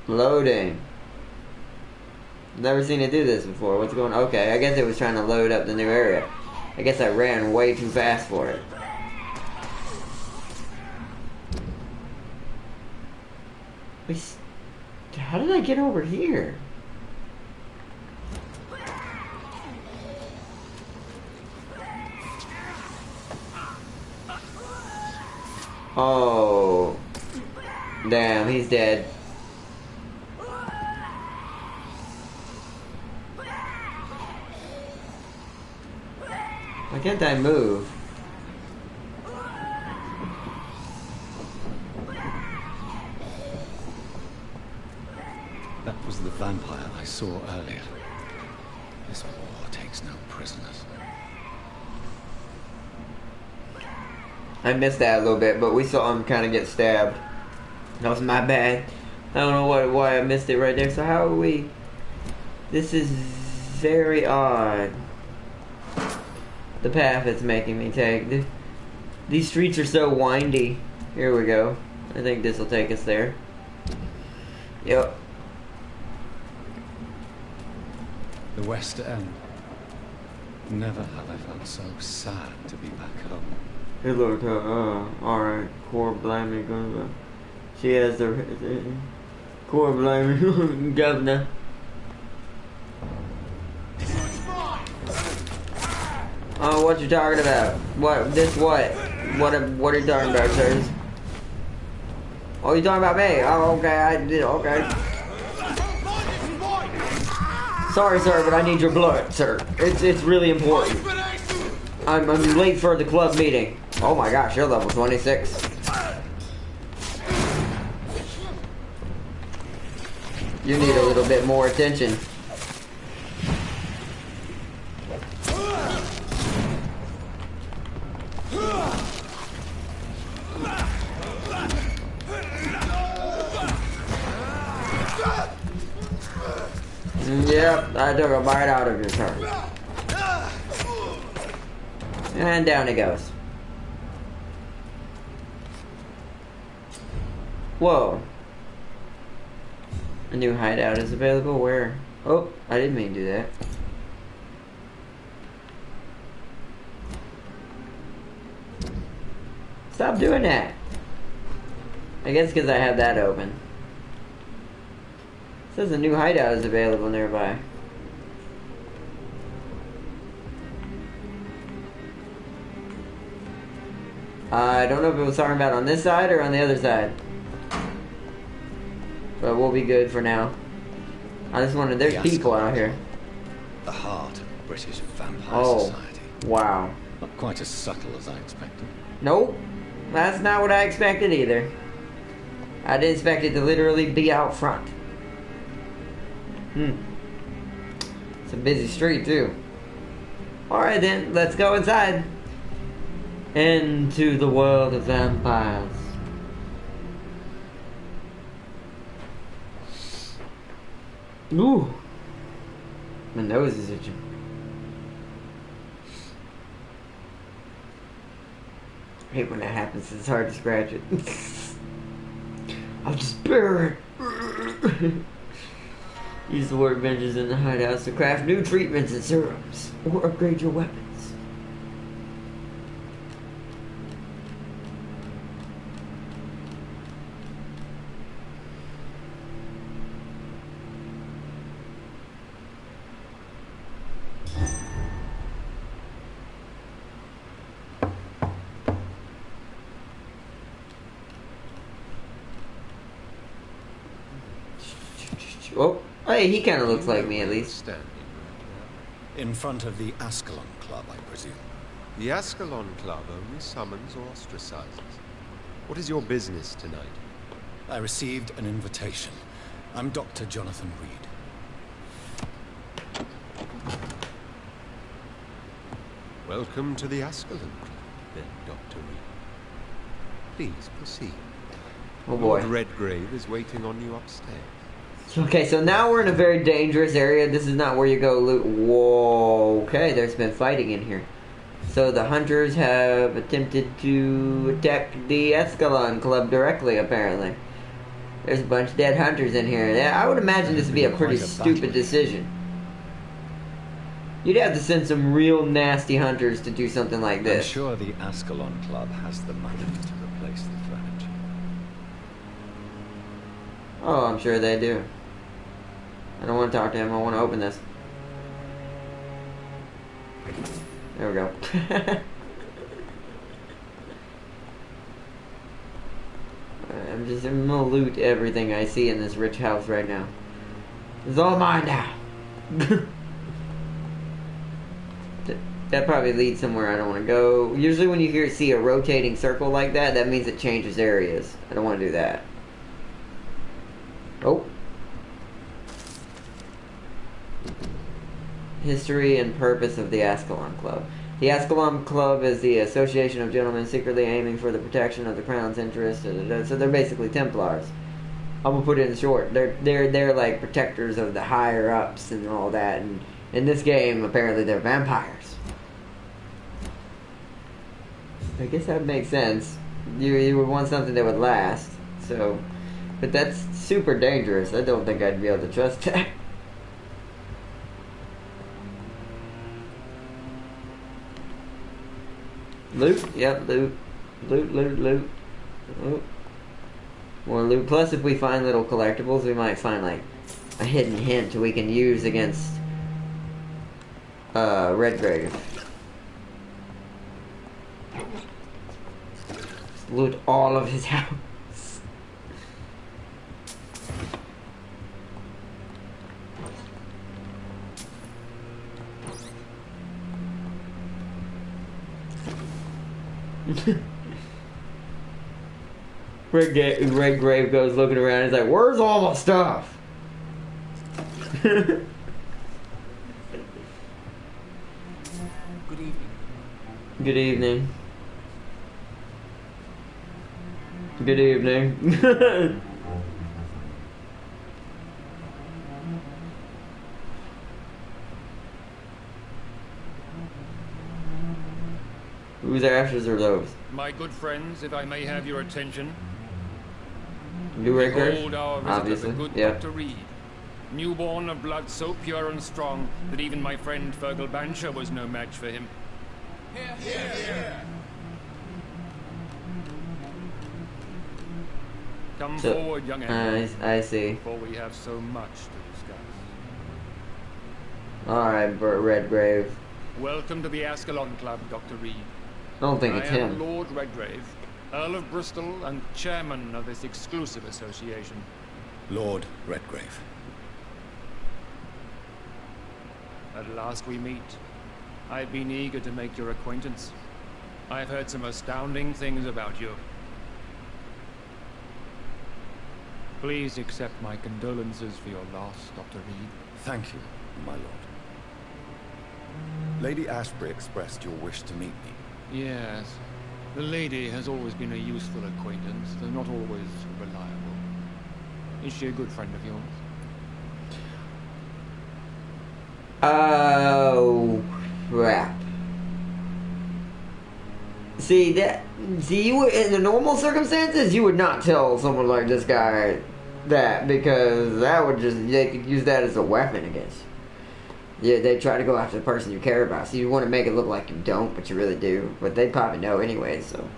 Loading. Never seen it do this before. What's going on? Okay, I guess it was trying to load up the new area. I guess I ran way too fast for it. Wait, how did I get over here? Oh. Damn, he's dead. Why can't I move? That was the vampire I saw earlier. This war takes no prisoners. I missed that a little bit, but we saw him kind of get stabbed. That was my bad. I don't know why I missed it right there. So how are we? This is very odd. The path it's making me take. These streets are so windy. Here we go. I think this will take us there. Yep. The West End. Never have I felt so sad to be back home. Hey, look, alright. Core blaming governor. She has the core blaming governor. Oh, what you talking about? What? This what? What are you talking about, sirs? Oh, you talking about me? Oh, okay, I did, okay. Sorry, sir, but I need your blood, sir. It's really important. I'm late for the club meeting. Oh my gosh, you're level 26. You need a little bit more attention. Yep, I took a bite out of your turn. And down it goes. Whoa. A new hideout is available. Where? Oh, I didn't mean to do that. Stop doing that. I guess because I have that open. It says a new hideout is available nearby. I don't know if it was talking about on this side or on the other side. But we'll be good for now. I just wanted, there's people out here. The heart of British vampire society. Wow. Not quite as subtle as I expected. Nope. That's not what I expected either. I didn't expect it to literally be out front. It's a busy street too. Alright then, let's go inside. Into the world of vampires. Ooh. My nose is itching. I hate when that happens, it's hard to scratch it. I'll just bear it. Use the workbenches in the hideouts to craft new treatments and serums, or upgrade your weapons. Oh, hey, he kind of looks like me at least. In front of the Ascalon Club, I presume. The Ascalon Club only summons or ostracizes. What is your business tonight? I received an invitation. I'm Dr. Jonathan Reed. Welcome to the Ascalon Club, then, Dr. Reed. Please proceed. Oh boy. Lord Redgrave is waiting on you upstairs. Okay, so now we're in a very dangerous area. This is not where you go loot. Whoa. Okay, there's been fighting in here. So the hunters have attempted to attack the Ascalon Club directly, apparently. There's a bunch of dead hunters in here. I would imagine this would be a pretty stupid decision. You'd have to send some real nasty hunters to do something like this. I'm sure the Ascalon Club has the money to replace the furniture. Oh, I'm sure they do. I don't want to talk to him. I want to open this. There we go. I'm gonna loot everything I see in this rich house right now. It's all mine now. That probably leads somewhere I don't want to go. Usually when you see a rotating circle like that, that means it changes areas. I don't want to do that. Oh. History and purpose of the Ascalon Club. The Ascalon Club is the association of gentlemen secretly aiming for the protection of the crown's interests. So they're basically Templars. I'm gonna put it in short. They're like protectors of the higher ups and all that. And in this game, apparently they're vampires. I guess that makes sense. You would want something that would last. So, but that's super dangerous. I don't think I'd be able to trust that. Loot? Yep, loot. Loot. Oh. More loot. Plus, if we find little collectibles, we might find, like, a hidden hint we can use against Redgrave. Loot all of his house. Redgrave goes looking around. He's like, "Where's all my stuff?" Good evening. Good evening. Good evening. Whose ashes are those? My good friends, if I may have your attention. New record? Behold our visitor, Obviously. the good Yep. Dr. Reed. Newborn of blood so pure and strong that even my friend Fergal Bancher was no match for him. Come forward, young Emperor, I see. for we have so much to discuss. Alright, Redgrave. Welcome to the Ascalon Club, Dr. Reed. I don't think it's I am him. Lord Redgrave, Earl of Bristol and chairman of this exclusive association. Lord Redgrave. At last we meet. I've been eager to make your acquaintance. I've heard some astounding things about you. Please accept my condolences for your loss, Dr. Reed. Thank you, my lord. Lady Ashbury expressed your wish to meet me. Yes. The lady has always been a useful acquaintance, though not always reliable. Is she a good friend of yours? Oh, crap. See, you would, in the normal circumstances, you would not tell someone like this guy that, because that would just, they could use that as a weapon against you. Yeah, they try to go after the person you care about, so you want to make it look like you don't, but you really do. But they'd probably know anyway, so.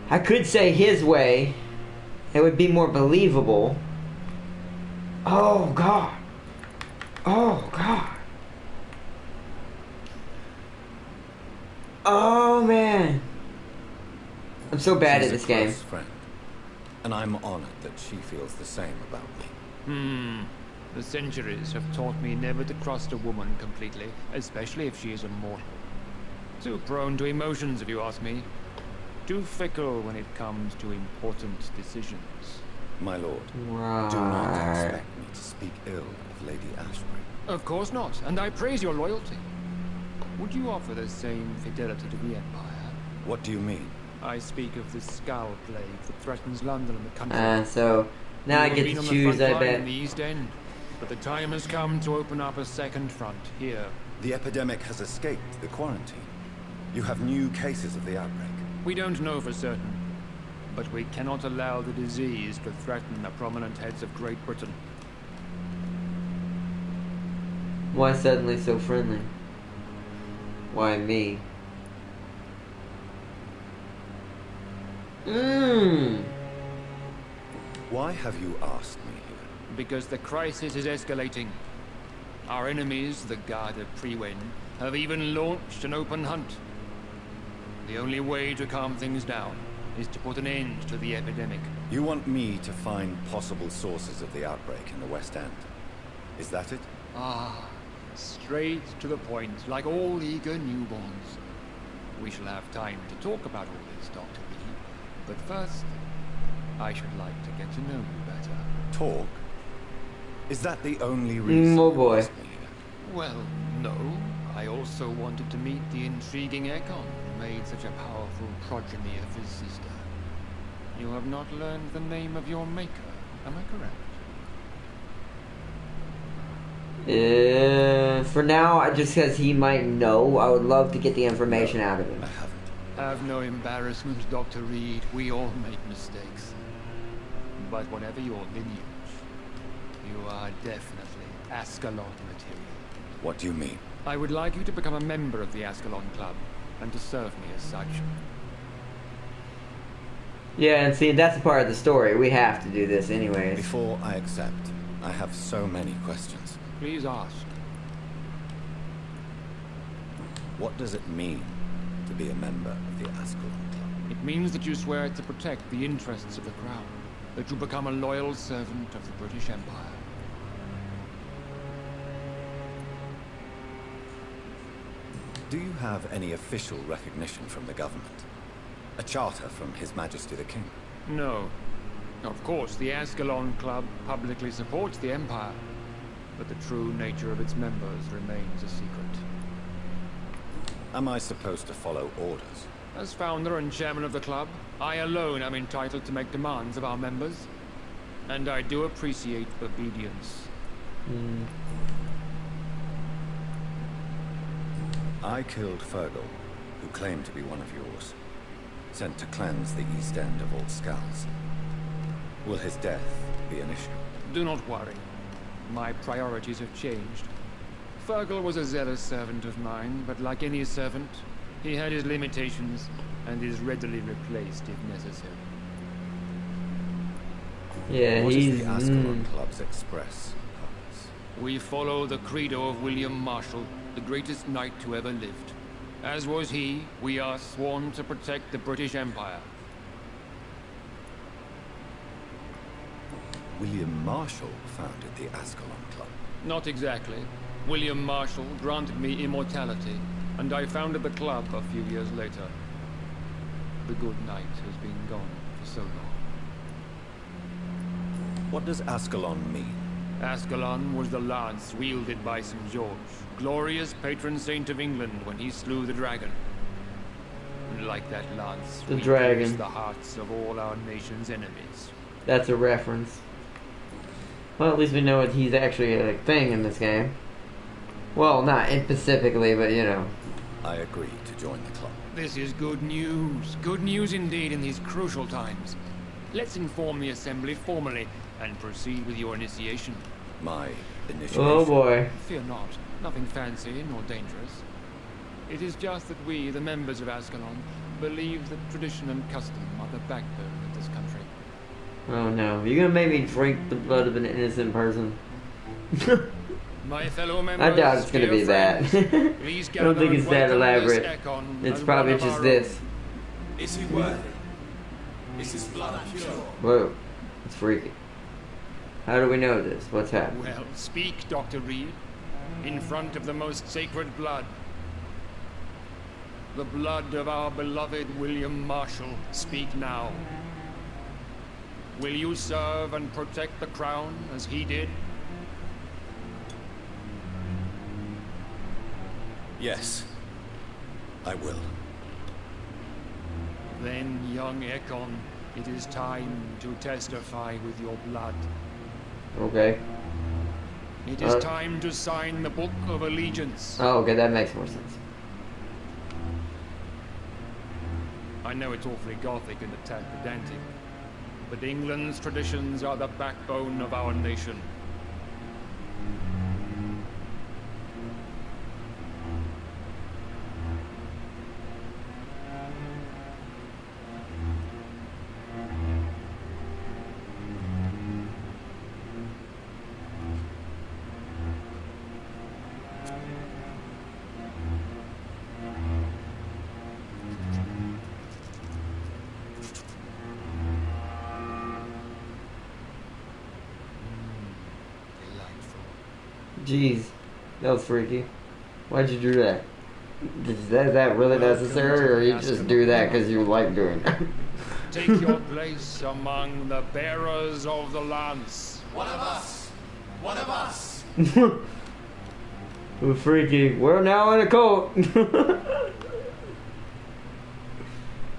I could say his way. It would be more believable. Oh, God. Oh, God. Oh, man. I'm so bad at this game. She's a close friend, and I'm honored that she feels the same about me. The centuries have taught me never to trust a woman completely, especially if she is a mortal. Too prone to emotions, if you ask me. too fickle when it comes to important decisions. My lord, Right. do not expect me to speak ill of Lady Ashbury. Of course not, and I praise your loyalty. Would you offer the same fidelity to the Empire? What do you mean? I speak of the Skull Plague that threatens London and the country. So now I You have get been to on the choose, front I line bet. in the East End, but the time has come to open up a second front here. The epidemic has escaped the quarantine. You have new cases of the outbreak. We don't know for certain, but we cannot allow the disease to threaten the prominent heads of Great Britain. Why suddenly so friendly? Why me? Why have you asked me here? Because the crisis is escalating. Our enemies, the Guard of Priwen, have even launched an open hunt. The only way to calm things down is to put an end to the epidemic. You want me to find possible sources of the outbreak in the West End. Is that it? Ah, straight to the point, like all eager newborns. We shall have time to talk about all this, Dr. Reed. But first, I should like to get to know you better. Talk? Is that the only reason Oh you boy. asked me here? Well, no. I also wanted to meet the intriguing Ekon, who made such a powerful progeny of his sister. You have not learned the name of your maker, am I correct? For now, just because he might know, I would love to get the information out of him. I haven't. Have no embarrassment, Dr. Reed. We all make mistakes. But whatever your lineage, you are definitely Ascalon material. What do you mean? I would like you to become a member of the Ascalon Club, and to serve me as such. Yeah, and see, that's a part of the story. We have to do this anyways. Before I accept, I have so many questions. Please ask. What does it mean to be a member of the Ascalon Club? It means that you swear to protect the interests of the Crown, that you become a loyal servant of the British Empire. Do you have any official recognition from the government? A charter from His Majesty the King? No. Of course, the Ascalon Club publicly supports the Empire, but the true nature of its members remains a secret. Am I supposed to follow orders? As founder and chairman of the club, I alone am entitled to make demands of our members, and I do appreciate obedience. I killed Fergal, who claimed to be one of yours, sent to cleanse the East End of all skulls. Will his death be an issue? Do not worry. My priorities have changed. Fergal was a zealous servant of mine, but like any servant, he had his limitations and is readily replaced if necessary. Yeah, What he's... is the Ascalon Club's express purpose? We follow the credo of William Marshall, the greatest knight who ever lived. As was he, we are sworn to protect the British Empire. William Marshall founded the Ascalon Club. Not exactly. William Marshall granted me immortality, and I founded the club a few years later. The good knight has been gone for so long. What does Ascalon mean? Ascalon was the lance wielded by St. George, glorious patron saint of England when he slew the dragon. And like that lance, The we dragon. pierce the hearts of all our nation's enemies. That's a reference. Well, at least we know he's actually a thing in this game. Well, not specifically, but you know. I agree to join the club. This is good news. Good news indeed in these crucial times. Let's inform the Assembly formally and proceed with your initiation. My initiation. Oh boy. Fear not. Nothing fancy nor dangerous. It is just that we, the members of Ascalon, believe that tradition and custom are the backbone of this country. Oh no. You're gonna make me drink the blood of an innocent person. My fellow members, I doubt it's gonna dear be that. friends, please I don't think gather it's that and welcome this elaborate. Ekon It's as probably one of just our this. Is he worthy? Is his blood pure? Whoa. It's freaky. How do we know this? What's own. happening? Well, speak, Dr. Reed, in front of the most sacred blood. the blood of our beloved William Marshall, speak now. Will you serve and protect the crown as he did? Yes, I will. Then, young Ekon, it is time to testify with your blood. Okay. It is time to sign the Book of Allegiance. Oh, okay, that makes more sense. I know it's awfully gothic and a tad pedantic, but England's traditions are the backbone of our nation. Jeez, that was freaky. Why'd you do that? Is that really necessary, or you just do that because you like doing it? Take your place among the bearers of the lance. One of us! One of us! Ooh, freaky. We're now in a cult.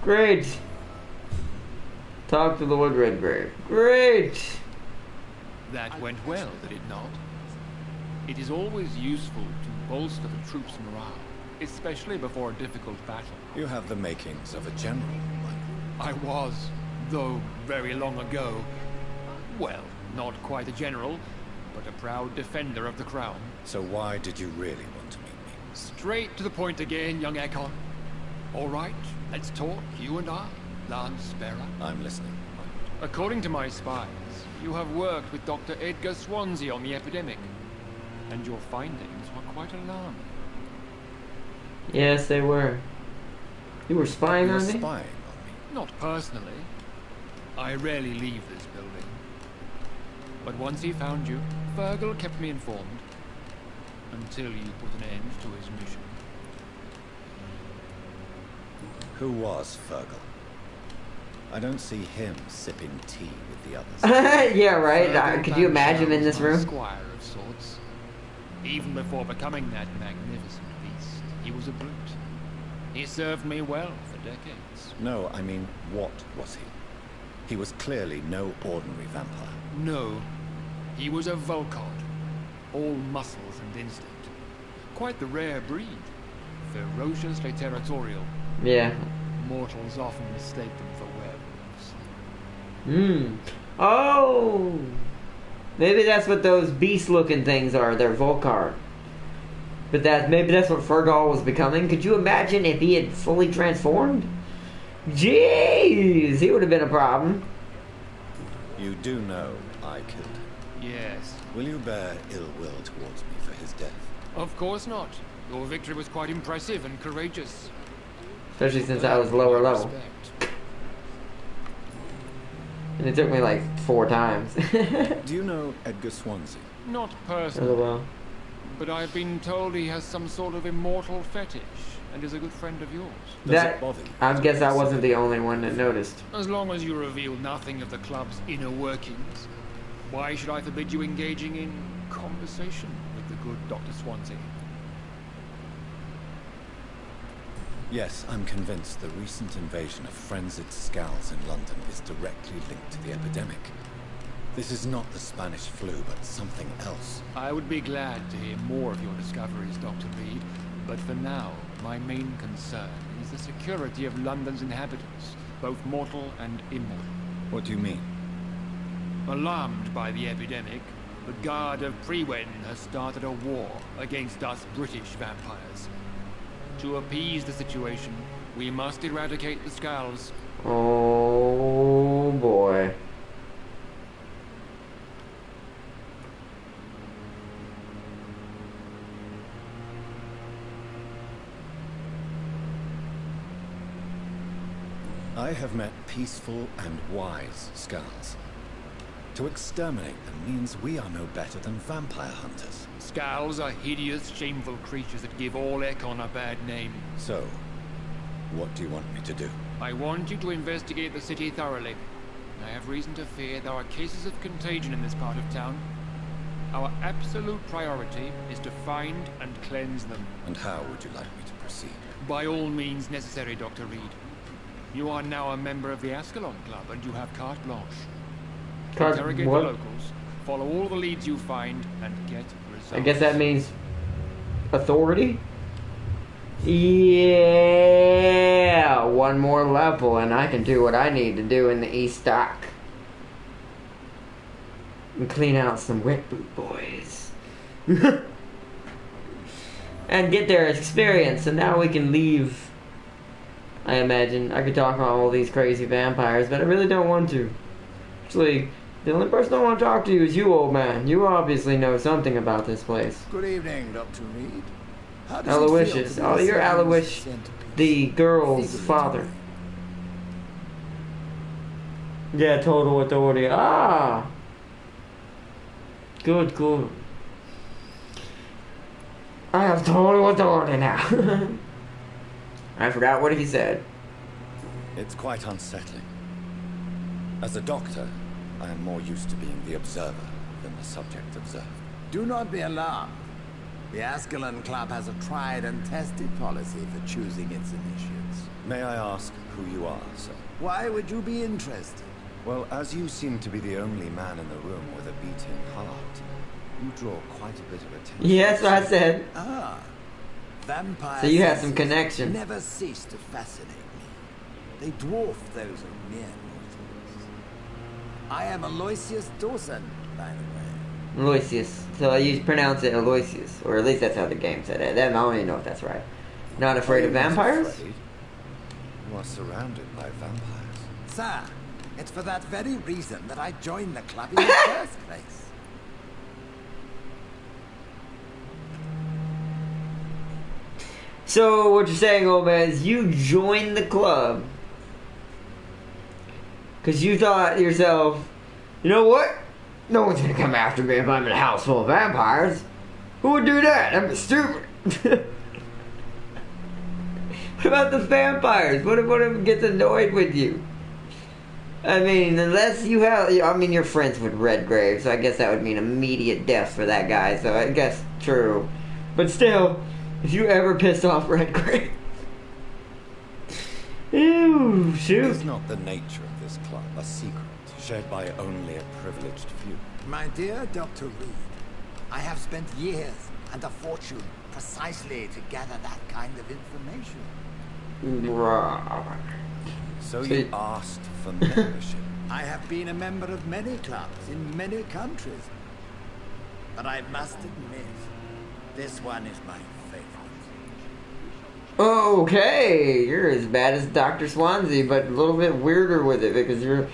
Great. Talk to the Lord Redgrave. Great. That went well, did it not? It is always useful to bolster the troops' morale, especially before a difficult battle. You have the makings of a general, Michael. I was, though very long ago. Well, not quite a general, but a proud defender of the crown. So why did you really want to meet me? Straight to the point again, young Ekon. All right, let's talk, you and I, Lance Bearer. I'm listening. According to my spies, you have worked with Dr. Edgar Swansea on the epidemic, and your findings were quite alarming. Yes, they were. You were spying on me? Spying on me? Not personally. I rarely leave this building. But once he found you, Fergal kept me informed. Until you put an end to his mission. Who was Fergal? I don't see him sipping tea with the others. Yeah, right. Could you imagine in this room? Squire of sorts. Even before becoming that magnificent beast, he was a brute. He served me well for decades. No, I mean, what was he? He was clearly no ordinary vampire. No, he was a Volcod. All muscles and instinct. Quite the rare breed. Ferociously territorial. Yeah. Mortals often mistake them for werewolves. Oh! Maybe that's what those beast-looking things are. They're Volcard. But maybe that's what Fergal was becoming. Could you imagine if he had fully transformed? Jeez! He would have been a problem. You do know I killed him. Yes. Will you bear ill will towards me for his death? Of course not. Your victory was quite impressive and courageous. Especially since I was lower level. And it took me like 4 times. Do you know Edgar Swansea? Not personally. well. But I've been told he has some sort of immortal fetish and is a good friend of yours. Does it bother you? I guess I wasn't the only one that noticed. As long as you reveal nothing of the club's inner workings, why should I forbid you engaging in conversation with the good Dr. Swansea? Yes, I'm convinced the recent invasion of frenzied Scows in London is directly linked to the epidemic. This is not the Spanish flu, but something else. I would be glad to hear more of your discoveries, Dr. Reed, but for now, my main concern is the security of London's inhabitants, both mortal and immortal. What do you mean? Alarmed by the epidemic, the Guard of Prewen has started a war against us British vampires. To appease the situation, we must eradicate the Skulls. Oh boy. I have met peaceful and wise Skulls. To exterminate them means we are no better than vampire hunters. Skulls are hideous, shameful creatures that give all Ekon a bad name. So, What do you want me to do? I want you to investigate the city thoroughly. I have reason to fear there are cases of contagion in this part of town. Our absolute priority is to find and cleanse them. And how would you like me to proceed? By all means necessary, Dr. Reed. You are now a member of the Ascalon Club, and you have carte blanche. Interrogate the locals, follow all the leads you find, and get results. I guess that means authority? Yeah, one more level and I can do what I need to do in the East Dock. And clean out some wet boot boys. And get their experience, and now we can leave. I imagine. I could talk on all these crazy vampires, but I really don't want to. Actually, the only person I want to talk to is you, old man. You obviously know something about this place. Good evening, Dr. Reed. How does Aloysius. Oh, you're Aloysius, the girl's father. Yeah, total authority. Ah! Good, good. I have total authority now. I forgot what he said. It's quite unsettling. As a doctor, I am more used to being the observer than the subject observed. Do not be alarmed. The Ascalon Club has a tried and tested policy for choosing its initiates. May I ask who you are, sir? Why would you be interested? Well, as you seem to be the only man in the room with a beating heart, you draw quite a bit of attention. Yeah, that's what I said. Ah, vampires. So you have some connection. Never cease to fascinate me. They dwarf those of mere mortals. I am Aloysius Dawson, by the way. Aloysius. So you pronounce it Aloysius, or at least that's how the game said it. I don't even know if that's right. Not afraid of vampires? Afraid? You are surrounded by vampires. Sir, it's for that very reason that I joined the club in the first place. So what you're saying, old man, is you joined the club because you thought to yourself, you know what? No one's gonna come after me if I'm in a house full of vampires. Who would do that? I'm stupid. What about the vampires? What if one of them gets annoyed with you? I mean, unless you have... I mean, you're friends with Redgrave, so I guess that would mean immediate death for that guy, so I guess true. But still, if you ever pissed off Redgrave... Ew, shoot. Is not the nature of this club a secret shared by only a privileged few? My dear Dr. Reed, I have spent years and a fortune precisely to gather that kind of information. So you asked for membership? I have been a member of many clubs in many countries. But I must admit, this one is my favorite. Okay, you're as bad as Dr. Swansea, but a little bit weirder with it because you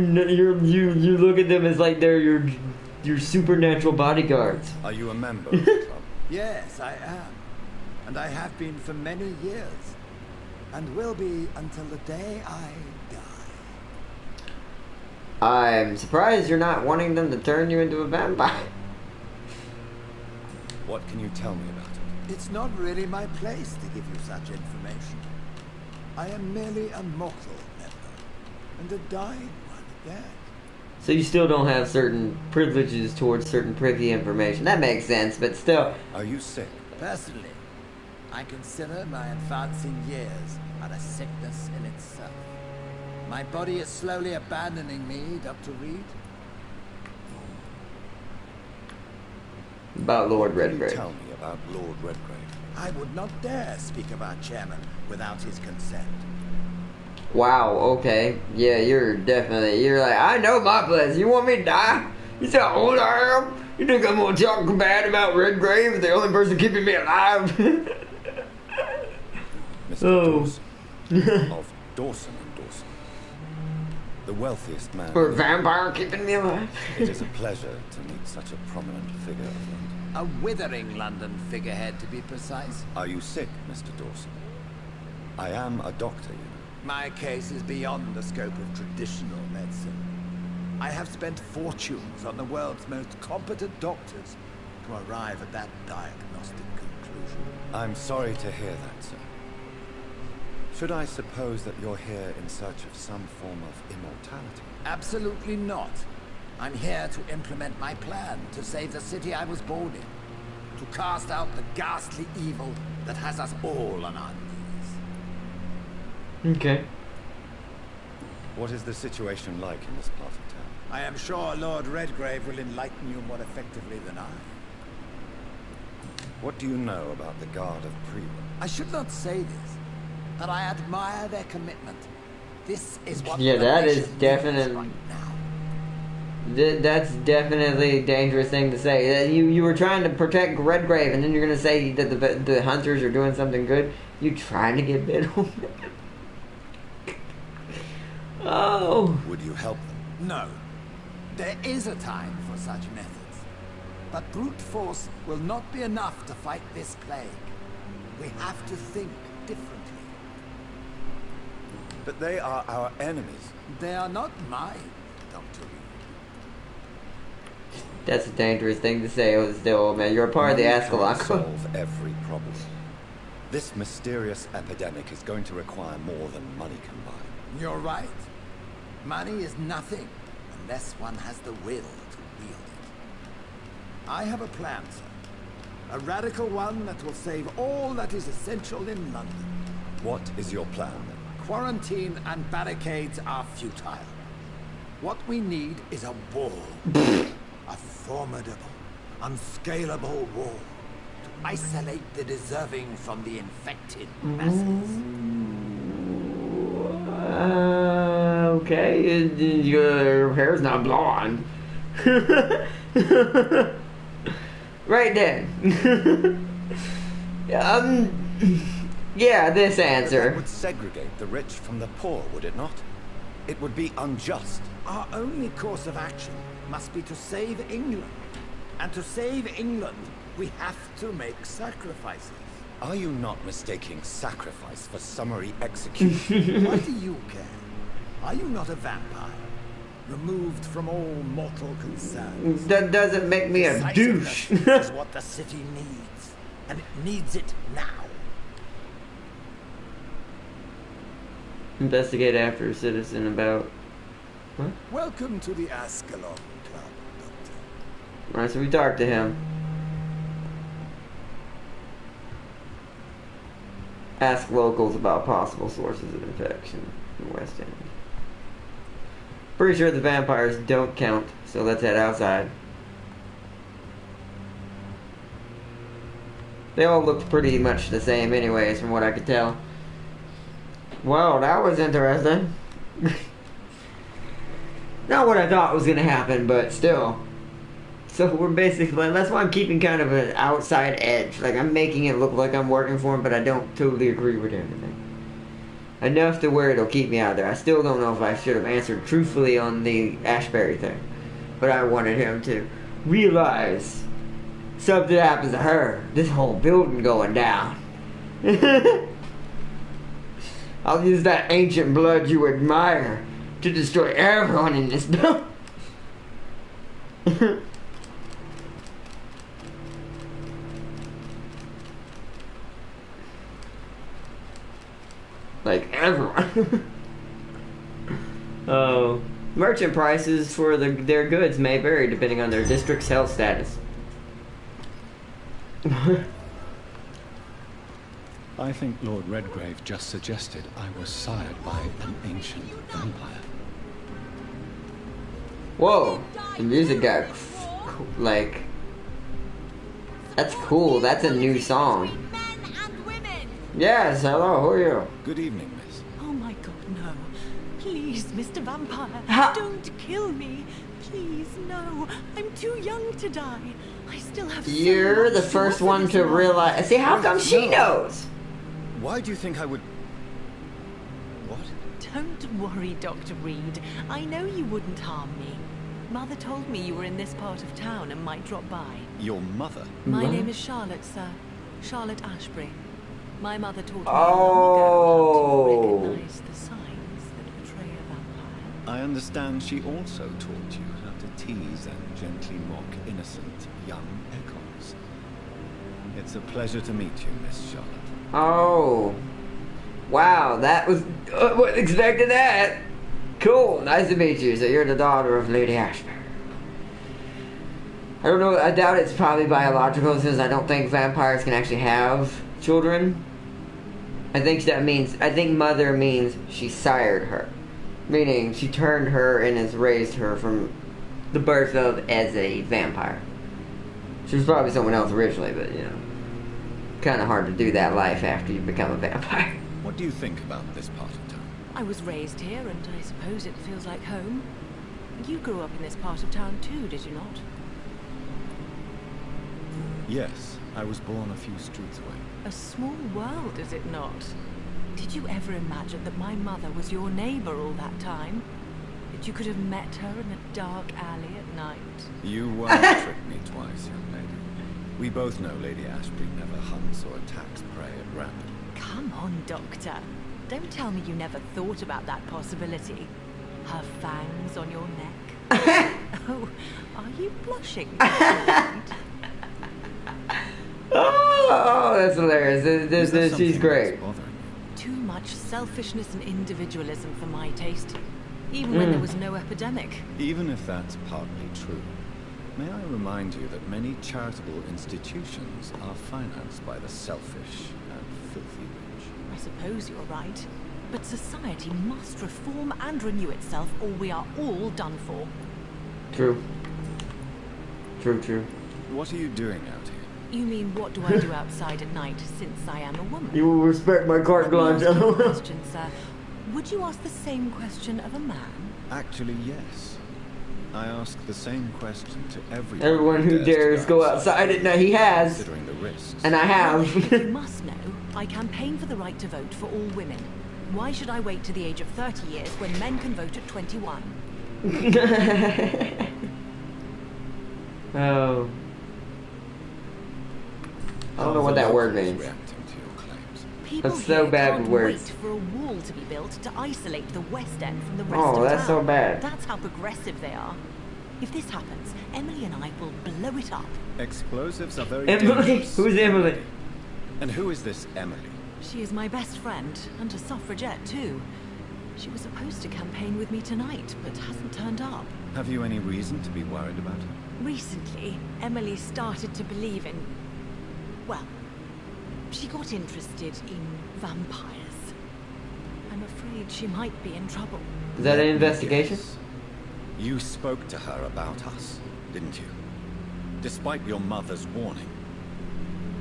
look at them as like they're your supernatural bodyguards. Are you a member of the club? Yes, I am. And I have been for many years. And will be until the day I die. I'm surprised you're not wanting them to turn you into a vampire. What can you tell me about it? It's not really my place to give you such information. I am merely a mortal member, and a dying one at that. So you still don't have certain privileges towards certain privy information. That makes sense, but still. Are you sick? Personally, I consider my advancing years are a sickness in itself. My body is slowly abandoning me, Dr. Reed. About Lord Can you Redgrave. tell me about Lord Redgrave? I would not dare speak of our chairman without his consent. Wow, okay. Yeah, you're like, I know my place. You want me to die? You see how old I am? You think I'm gonna talk bad about Redgrave, the only person keeping me alive? Mr. Dawson. Of Dawson and Dawson. The wealthiest man. Or a vampire keeping me alive? It is a pleasure to meet such a prominent figure of London. A withering London figurehead, to be precise. Are you sick, Mr. Dawson? I am a doctor, you know. My case is beyond the scope of traditional medicine. I have spent fortunes on the world's most competent doctors to arrive at that diagnostic conclusion. I'm sorry to hear that, sir. Should I suppose that you're here in search of some form of immortality? Absolutely not. I'm here to implement my plan to save the city I was born in. To cast out the ghastly evil that has us all on our knees. Okay. What is the situation like in this part of town? I am sure Lord Redgrave will enlighten you more effectively than I. What do you know about the Guard of Prewin? I should not say this, but I admire their commitment. This is what Yeah, the that nation is needs definitely right now. That's definitely a dangerous thing to say. You were trying to protect Redgrave, and then you're gonna say that the hunters are doing something good. You trying to get bit on? Oh. Would you help them? No. There is a time for such methods. But brute force will not be enough to fight this plague. We have to think differently. But they are our enemies. They are not mine, Dr. Reed. That's a dangerous thing to say, still, man. You're a part of the Ascalon. Solve every problem. This mysterious epidemic is going to require more than money can buy. You're right. Money is nothing unless one has the will to wield it. I have a plan, sir. A radical one that will save all that is essential in London. What is your plan, then? Quarantine and barricades are futile. What we need is a wall. A formidable, unscalable wall to isolate the deserving from the infected masses. Okay, your hair's not blonde. Right then. Yeah, this answer. That would segregate the rich from the poor, would it not? It would be unjust. Our only course of action must be to save England. And to save England, we have to make sacrifices. Are you not mistaking sacrifice for summary execution? Why do you care? Are you not a vampire? Removed from all mortal concerns. That doesn't make me a douche. Is what the city needs. And it needs it now. Investigate after a citizen about... What? Welcome to the Ascalon Club, Doctor. Alright, so we talked to him. Ask locals about possible sources of infection in the West End. Pretty sure the vampires don't count, so let's head outside. They all looked pretty much the same anyways, from what I could tell. Well, that was interesting. Not what I thought was going to happen, but still. So we're basically, that's why I'm keeping kind of an outside edge. Like, I'm making it look like I'm working for him, but I don't totally agree with anything. Enough to where it'll keep me out there. I still don't know if I should have answered truthfully on the Ashbury thing. But I wanted him to realize something happens to her. This whole building going down. I'll use that ancient blood you admire to destroy everyone in this building. Like everyone. Oh, merchant prices for their goods may vary depending on their district's health status. I think Lord Redgrave just suggested I was sired by an ancient vampire. Whoa, the music got like, that's cool. That's a new song. Yes, hello, who are you? Good evening, miss. Oh my god, no. Please, Mr. Vampire, don't kill me. Please, no. I'm too young to die. I still have You're the first one to realize. See, how come she knows? Why do you think I would... What? Don't worry, Dr. Reed. I know you wouldn't harm me. Mother told me you were in this part of town and might drop by. Your mother? My name is Charlotte, sir. Charlotte Ashbury. My mother taught me to recognize the signs that betray a vampire. I understand she also taught you how to tease and gently mock innocent young echoes. It's a pleasure to meet you, Miss Charlotte. Oh. Wow, that was... wasn't expecting that. Cool, nice to meet you. So you're the daughter of Lady Ashbury. I don't know, I doubt it's probably biological since I don't think vampires can actually have children. I think that means, I think mother means she sired her. Meaning she turned her and has raised her from the birth of as a vampire. She was probably someone else originally, but you know. Kind of hard to do that life after you become a vampire. What do you think about this part of town? I was raised here, and I suppose it feels like home. You grew up in this part of town too, did you not? Yes, I was born a few streets away. A small world, is it not? Did you ever imagine that my mother was your neighbor all that time? That you could have met her in a dark alley at night? You won't trick me twice, young lady. We both know Lady Ashbury never hunts or attacks prey at random. Come on, Doctor. Don't tell me you never thought about that possibility. Her fangs on your neck. Oh, are you blushing? Oh, that's hilarious. She's great. Too much selfishness and individualism for my taste. Even when there was no epidemic. Even if that's partly true, may I remind you that many charitable institutions are financed by the selfish and filthy rich. I suppose you're right. But society must reform and renew itself, or we are all done for. True. True. What are you doing out here? You mean, what do I do outside at night, since I am a woman? You will respect my carte blanche. Question, sir. Would you ask the same question of a man? Actually, yes. I ask the same question to everyone who dares go outside at night. He has. Considering the risks. And I have. You must know, I campaign for the right to vote for all women. Why should I wait to the age of 30 years when men can vote at 21? Oh. I don't know what that word means. People that's so bad with words. Wait for a wall to be built to isolate the West End from the rest of town. Oh, that's so bad. That's how progressive they are. If this happens, Emily and I will blow it up. Explosives are very Emily? dangerous. Who's Emily? And who is this Emily? She is my best friend, and a suffragette too. She was supposed to campaign with me tonight, but hasn't turned up. Have you any reason to be worried about her? Recently, Emily started to believe in... well, she got interested in vampires. I'm afraid she might be in trouble. Is that an investigation? Yes. You spoke to her about us, didn't you? Despite your mother's warning.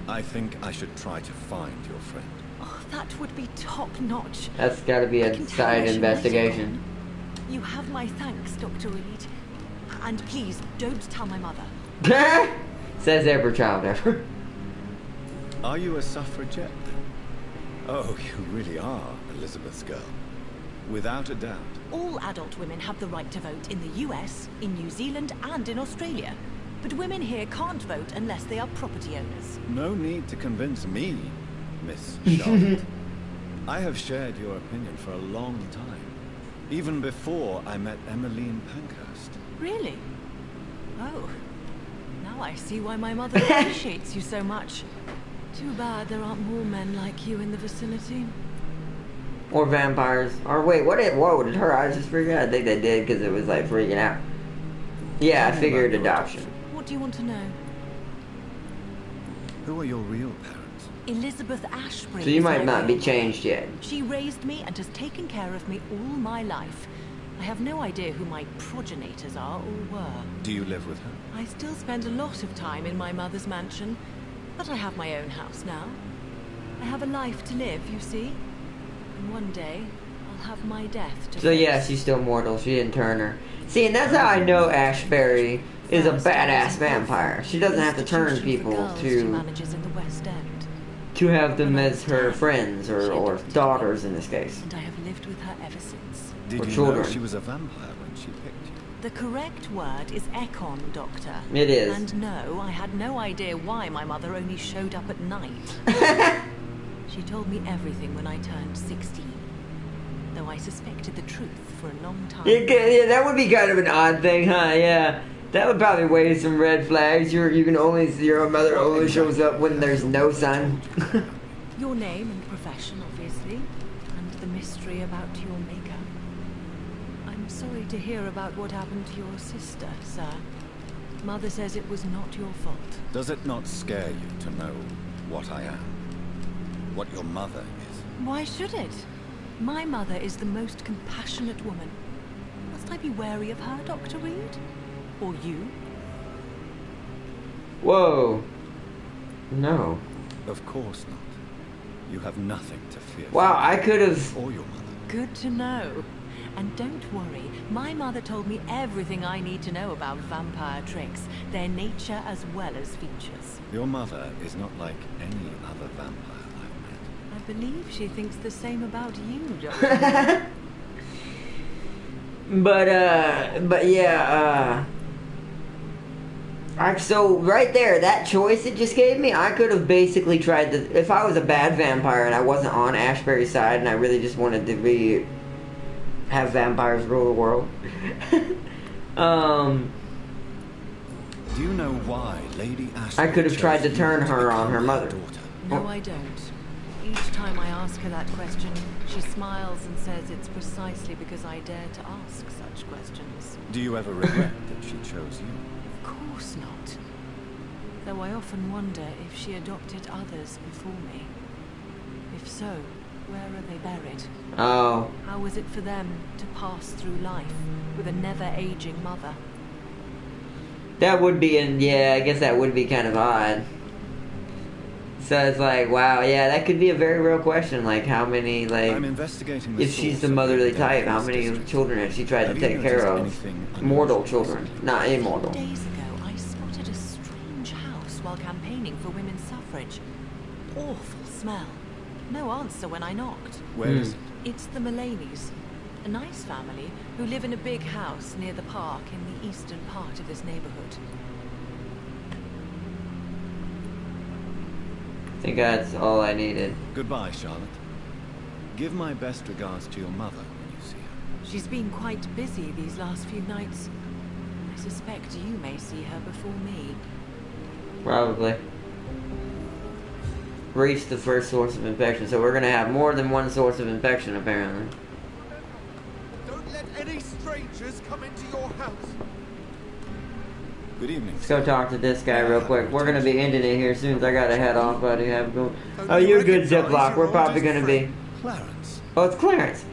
I think I should try to find your friend. Oh, that would be top-notch. That's got to be a side investigation. You have my thanks, Dr. Reed. And please, don't tell my mother. Says every child ever. Are you a suffragette? Oh, you really are Elizabeth's girl. Without a doubt. All adult women have the right to vote in the US, in New Zealand, and in Australia. But women here can't vote unless they are property owners. No need to convince me, Miss Charlotte. I have shared your opinion for a long time. Even before I met Emmeline Pankhurst. Really? Oh. Now I see why my mother appreciates you so much. Too bad there aren't more men like you in the vicinity. Or vampires. Or wait, whoa, did her eyes just freak out? I think they did because it was like freaking out. Yeah, I figured adoption. What do you want to know? Who are your real parents? Elizabeth Ashbury. So you might not be changed yet. She raised me and has taken care of me all my life. I have no idea who my progenitors are or were. Do you live with her? I still spend a lot of time in my mother's mansion, but I have my own house now. I have a life to live, you see. And one day, I'll have my death to So yeah, she's still mortal. She didn't turn her. See, and that's how I know Ashbury is a badass vampire. She doesn't have to turn people to have them as her friends or daughters in this case. And I have lived with her ever since. Did you know she was a vampire when she picked you? The correct word is Ekon, Doctor. It is. And no, I had no idea why my mother only showed up at night. She told me everything when I turned 16. Though I suspected the truth for a long time. Yeah, that would be kind of an odd thing, huh? Yeah. That would probably raise some red flags. Your mother only shows up when there's no sun. Your name and profession, obviously. mystery about your maker. I'm sorry to hear about what happened to your sister, sir. Mother says it was not your fault. Does it not scare you to know what I am? What your mother is? Why should it? My mother is the most compassionate woman. Must I be wary of her, Dr. Reed? Or you? Whoa. No. Of course not. You have nothing to fear. Wow, I could have... Or your mother. Good to know. And don't worry, my mother told me everything I need to know about vampire tricks, their nature as well as features. Your mother is not like any other vampire I've met. I believe she thinks the same about you, Dr. But yeah, so right there, that choice it just gave me, I could have basically tried to, if I was a bad vampire and I wasn't on Ashbury's side and I really just wanted to have vampires rule the world. Do you know why Lady Ashbury I could have tried to turn her on her mother. No, I don't. Each time I ask her that question, she smiles and says it's precisely because I dare to ask such questions. Do you ever regret that she chose you? Of course not. Though I often wonder if she adopted others before me. If so, where are they buried? Oh. How was it for them to pass through life with a never-aging mother? That would be, yeah, I guess that would be kind of odd. So it's like, wow, yeah, that could be a very real question. Like, how many, like, I'm investigating the if she's the motherly type, how many children has she tried to take care of? Mortal children, not immortal. 2 days ago, I spotted a strange house while campaigning for women's suffrage. Awful smell. No answer when I knocked. Where is it? It's the Mullaneys, a nice family who live in a big house near the park in the eastern part of this neighborhood. I think that's all I needed. Goodbye, Charlotte. Give my best regards to your mother when you see her. She's been quite busy these last few nights. I suspect you may see her before me. Probably. Reached the first source of infection, so we're gonna have more than one source of infection apparently. Don't let any strangers come into your house. Good evening. Let's go talk to this guy real quick. We're gonna be ending it here soon, so I gotta head off, buddy. Have a good. Oh, you're good, Ziploc. We're probably gonna be. Clarence. Oh, it's Clarence.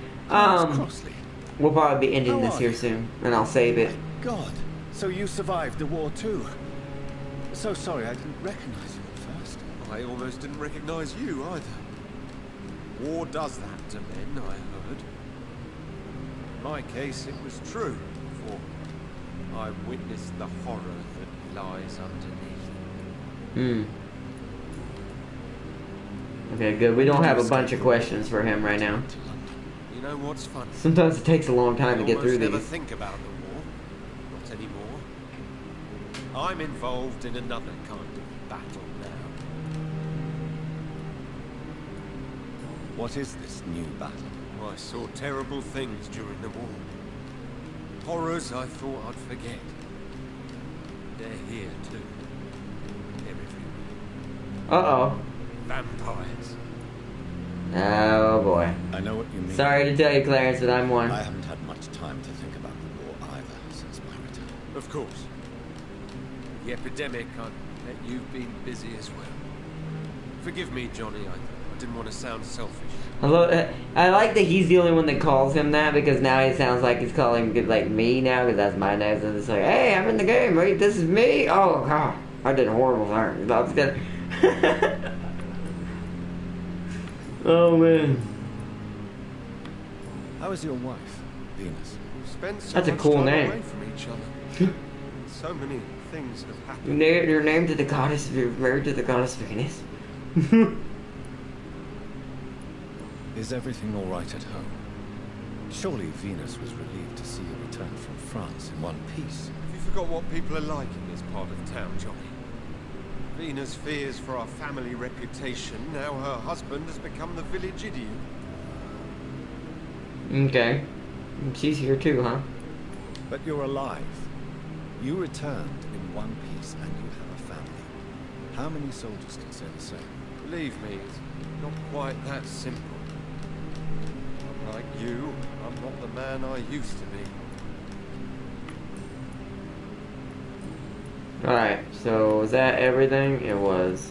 We'll probably be ending this here soon, and I'll save it. God, so you survived the war too. So sorry, I didn't recognize you at first. I almost didn't recognize you either. War does that to men, I heard. In my case, it was true, for I witnessed the horror that lies underneath. Okay, good. We don't have a bunch of questions for him right now. You know what's funny? Sometimes it takes a long time to get through never these. think about the war. Not anymore. I'm involved in another kind of battle now. What is this new battle? I saw terrible things during the war. Horrors I thought I'd forget. They're here too. They're everywhere. Uh-oh. Vampires. Oh boy. I know what you mean. Sorry to tell you, Clarence, but I'm one. I haven't had much time to think about the war either since my return. Of course. The epidemic, I bet you've been busy as well. Forgive me, Johnny, I didn't want to sound selfish. I like that he's the only one that calls him that, because now he sounds like he's calling him like me now, because that's my name. And it's like, hey, I'm in the game, right? This is me. Oh god, I did a horrible thing. That's good. Oh man. How is your wife, Venus? Spent so That's a much cool time name. away from each other. So many things have happened. You're named to the goddess. You're married to the goddess Venus. Is everything all right at home? Surely Venus was relieved to see you return from France in one piece. Have you forgot what people are like in this part of town, Johnny? Venus fears for our family reputation. Now her husband has become the village idiot. Okay. She's here too, huh? But you're alive. You returned in one piece and you have a family. How many soldiers can say the same? Believe me, it's not quite that simple. Like you, I'm not the man I used to be. Alright, so was that everything? It was.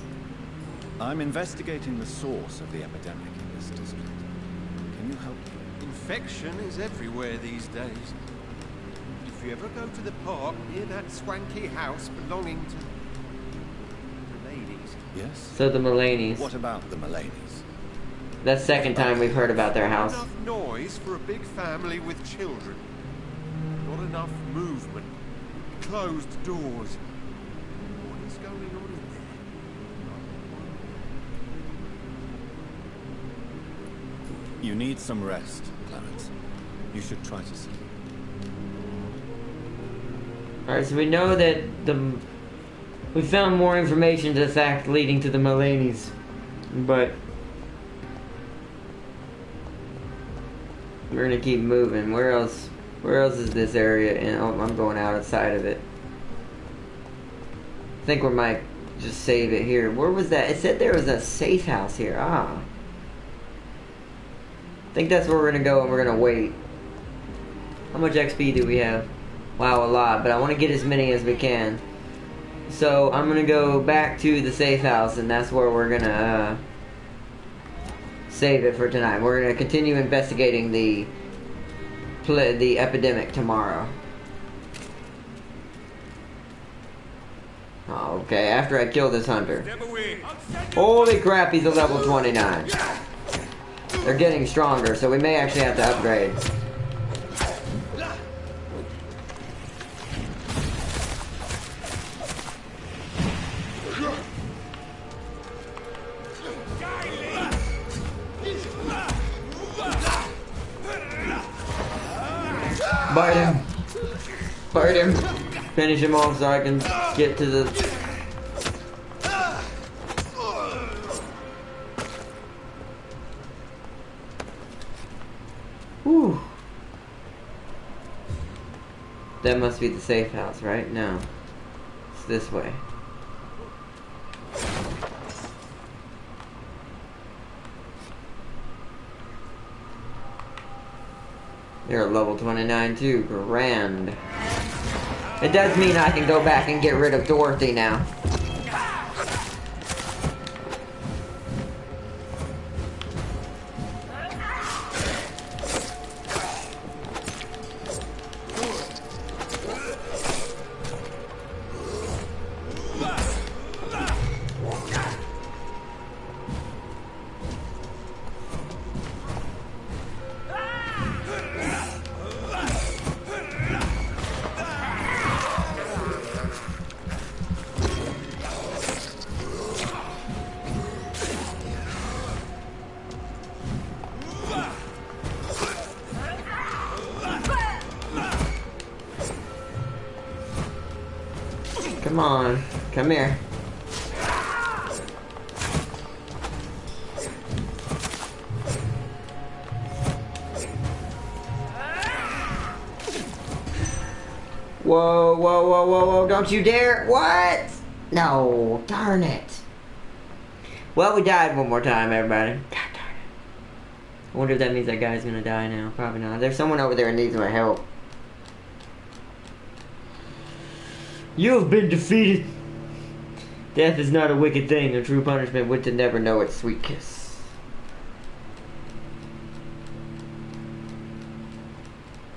I'm investigating the source of the epidemic in this district. Can you help me? Infection is everywhere these days. If you ever go to the park near that swanky house belonging to the ladies. Yes? So the Mulaney's. What about the Mulaney's? That's the second time we've heard about their house. Not enough noise for a big family with children. Not enough movement. Closed doors. What is going on in there? You need some rest, Clarence. You should try to sleep. Alright, so we know that we found more information to the fact leading to the Mulaney's. But we're gonna keep moving. Where else is this area? And oh, I'm going outside of it. I think we might just save it here. Where was that? It said there was a safe house here. Ah. I think that's where we're gonna go and we're gonna wait. How much XP do we have? Wow, a lot, but I want to get as many as we can. So I'm gonna go back to the safe house, and that's where we're gonna save it for tonight. We're gonna continue investigating the epidemic tomorrow. Oh, okay, after I kill this hunter. Holy crap, he's a level 29. They're getting stronger, so we may actually have to upgrade. Bite him. Bite him. Finish him off so I can get to the... Whew. That must be the safe house, right? No. It's this way. You're at level 29 too. Grand. It does mean I can go back and get rid of Dorothy now. Come on, come here. Whoa, whoa, whoa, whoa, whoa, don't you dare! What? No, darn it. Well, we died one more time, everybody. God darn it. I wonder if that means that guy's gonna die now. Probably not. There's someone over there who needs my help. You have been defeated. Death is not a wicked thing. A true punishment would to never know its sweet kiss.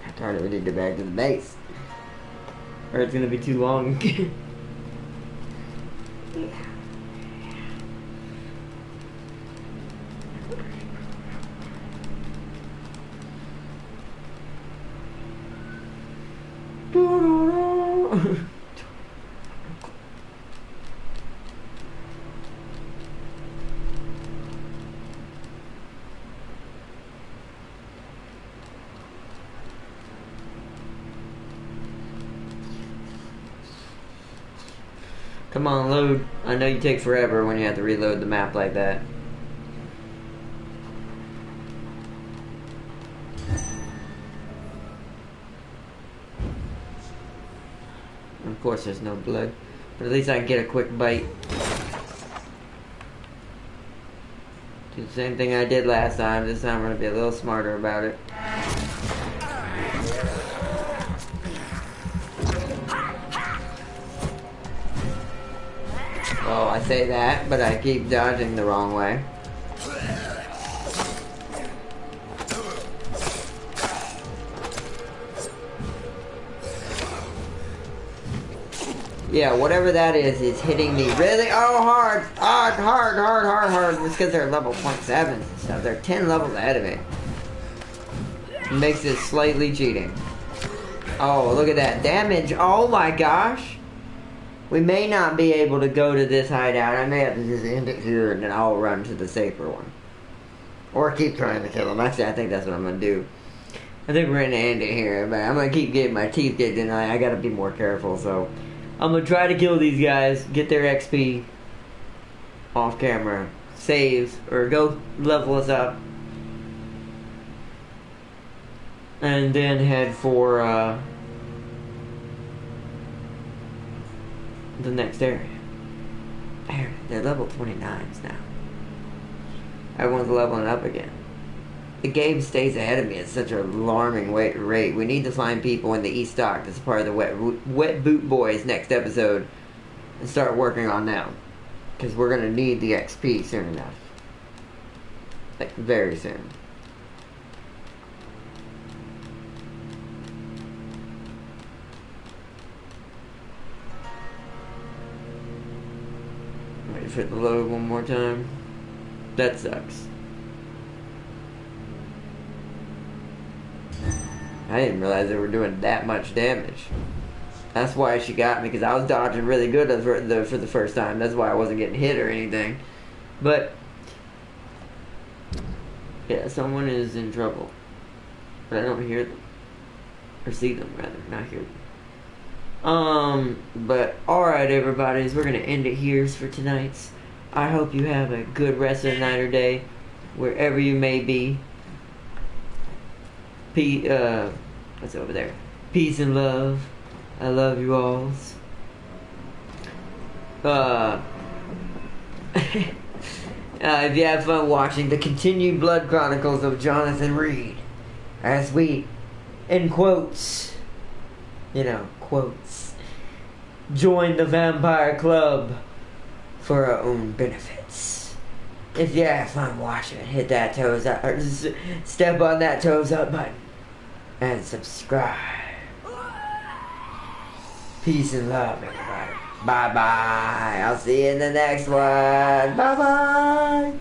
God darn it, we need to get back to the base. Or it's gonna be too long. Come on, load. I know you take forever when you have to reload the map like that. Of course there's no blood, but at least I can get a quick bite. To the Same thing I did last time. This time we're gonna be a little smarter about it. Oh, I say that, but I keep dodging the wrong way. Yeah, whatever that is hitting me really hard. It's because they're level 0.7 and stuff. They're 10 levels ahead of me. It makes it slightly cheating. Oh, look at that damage. Oh my gosh. We may not be able to go to this hideout. I may have to just end it here and then I'll run to the safer one. Or keep trying to kill him. Actually, I think that's what I'm going to do. I think we're going to end it here. But I'm going to keep getting my teeth kicked in. I got to be more careful, so... I'm gonna try to kill these guys, get their XP off camera, save, or go level us up, and then head for the next area. They're level 29s now. Everyone's leveling up again. The game stays ahead of me at such an alarming rate. We need to find people in the East Dock that's part of the Wet Boot Boys next episode and start working on them. Because we're going to need the XP soon enough. Like, very soon. Wait for it to load one more time. That sucks. I didn't realize they were doing that much damage. That's why she got me, because I was dodging really good for the first time. That's why I wasn't getting hit or anything. But, yeah, someone is in trouble. But I don't hear them. Or see them, rather, not hear them. But, alright everybody, we're going to end it here for tonight's. I hope you have a good rest of the night or day, wherever you may be. What's over there? Peace and love. I love you alls. If you have fun watching the continued blood chronicles of Jonathan Reed, as we, in quotes, quotes, join the Vampire Club for our own benefits. If you have fun watching, hit that toes up, or step on that toes up button. And subscribe. Peace and love, everybody. Bye-bye. I'll see you in the next one. Bye-bye.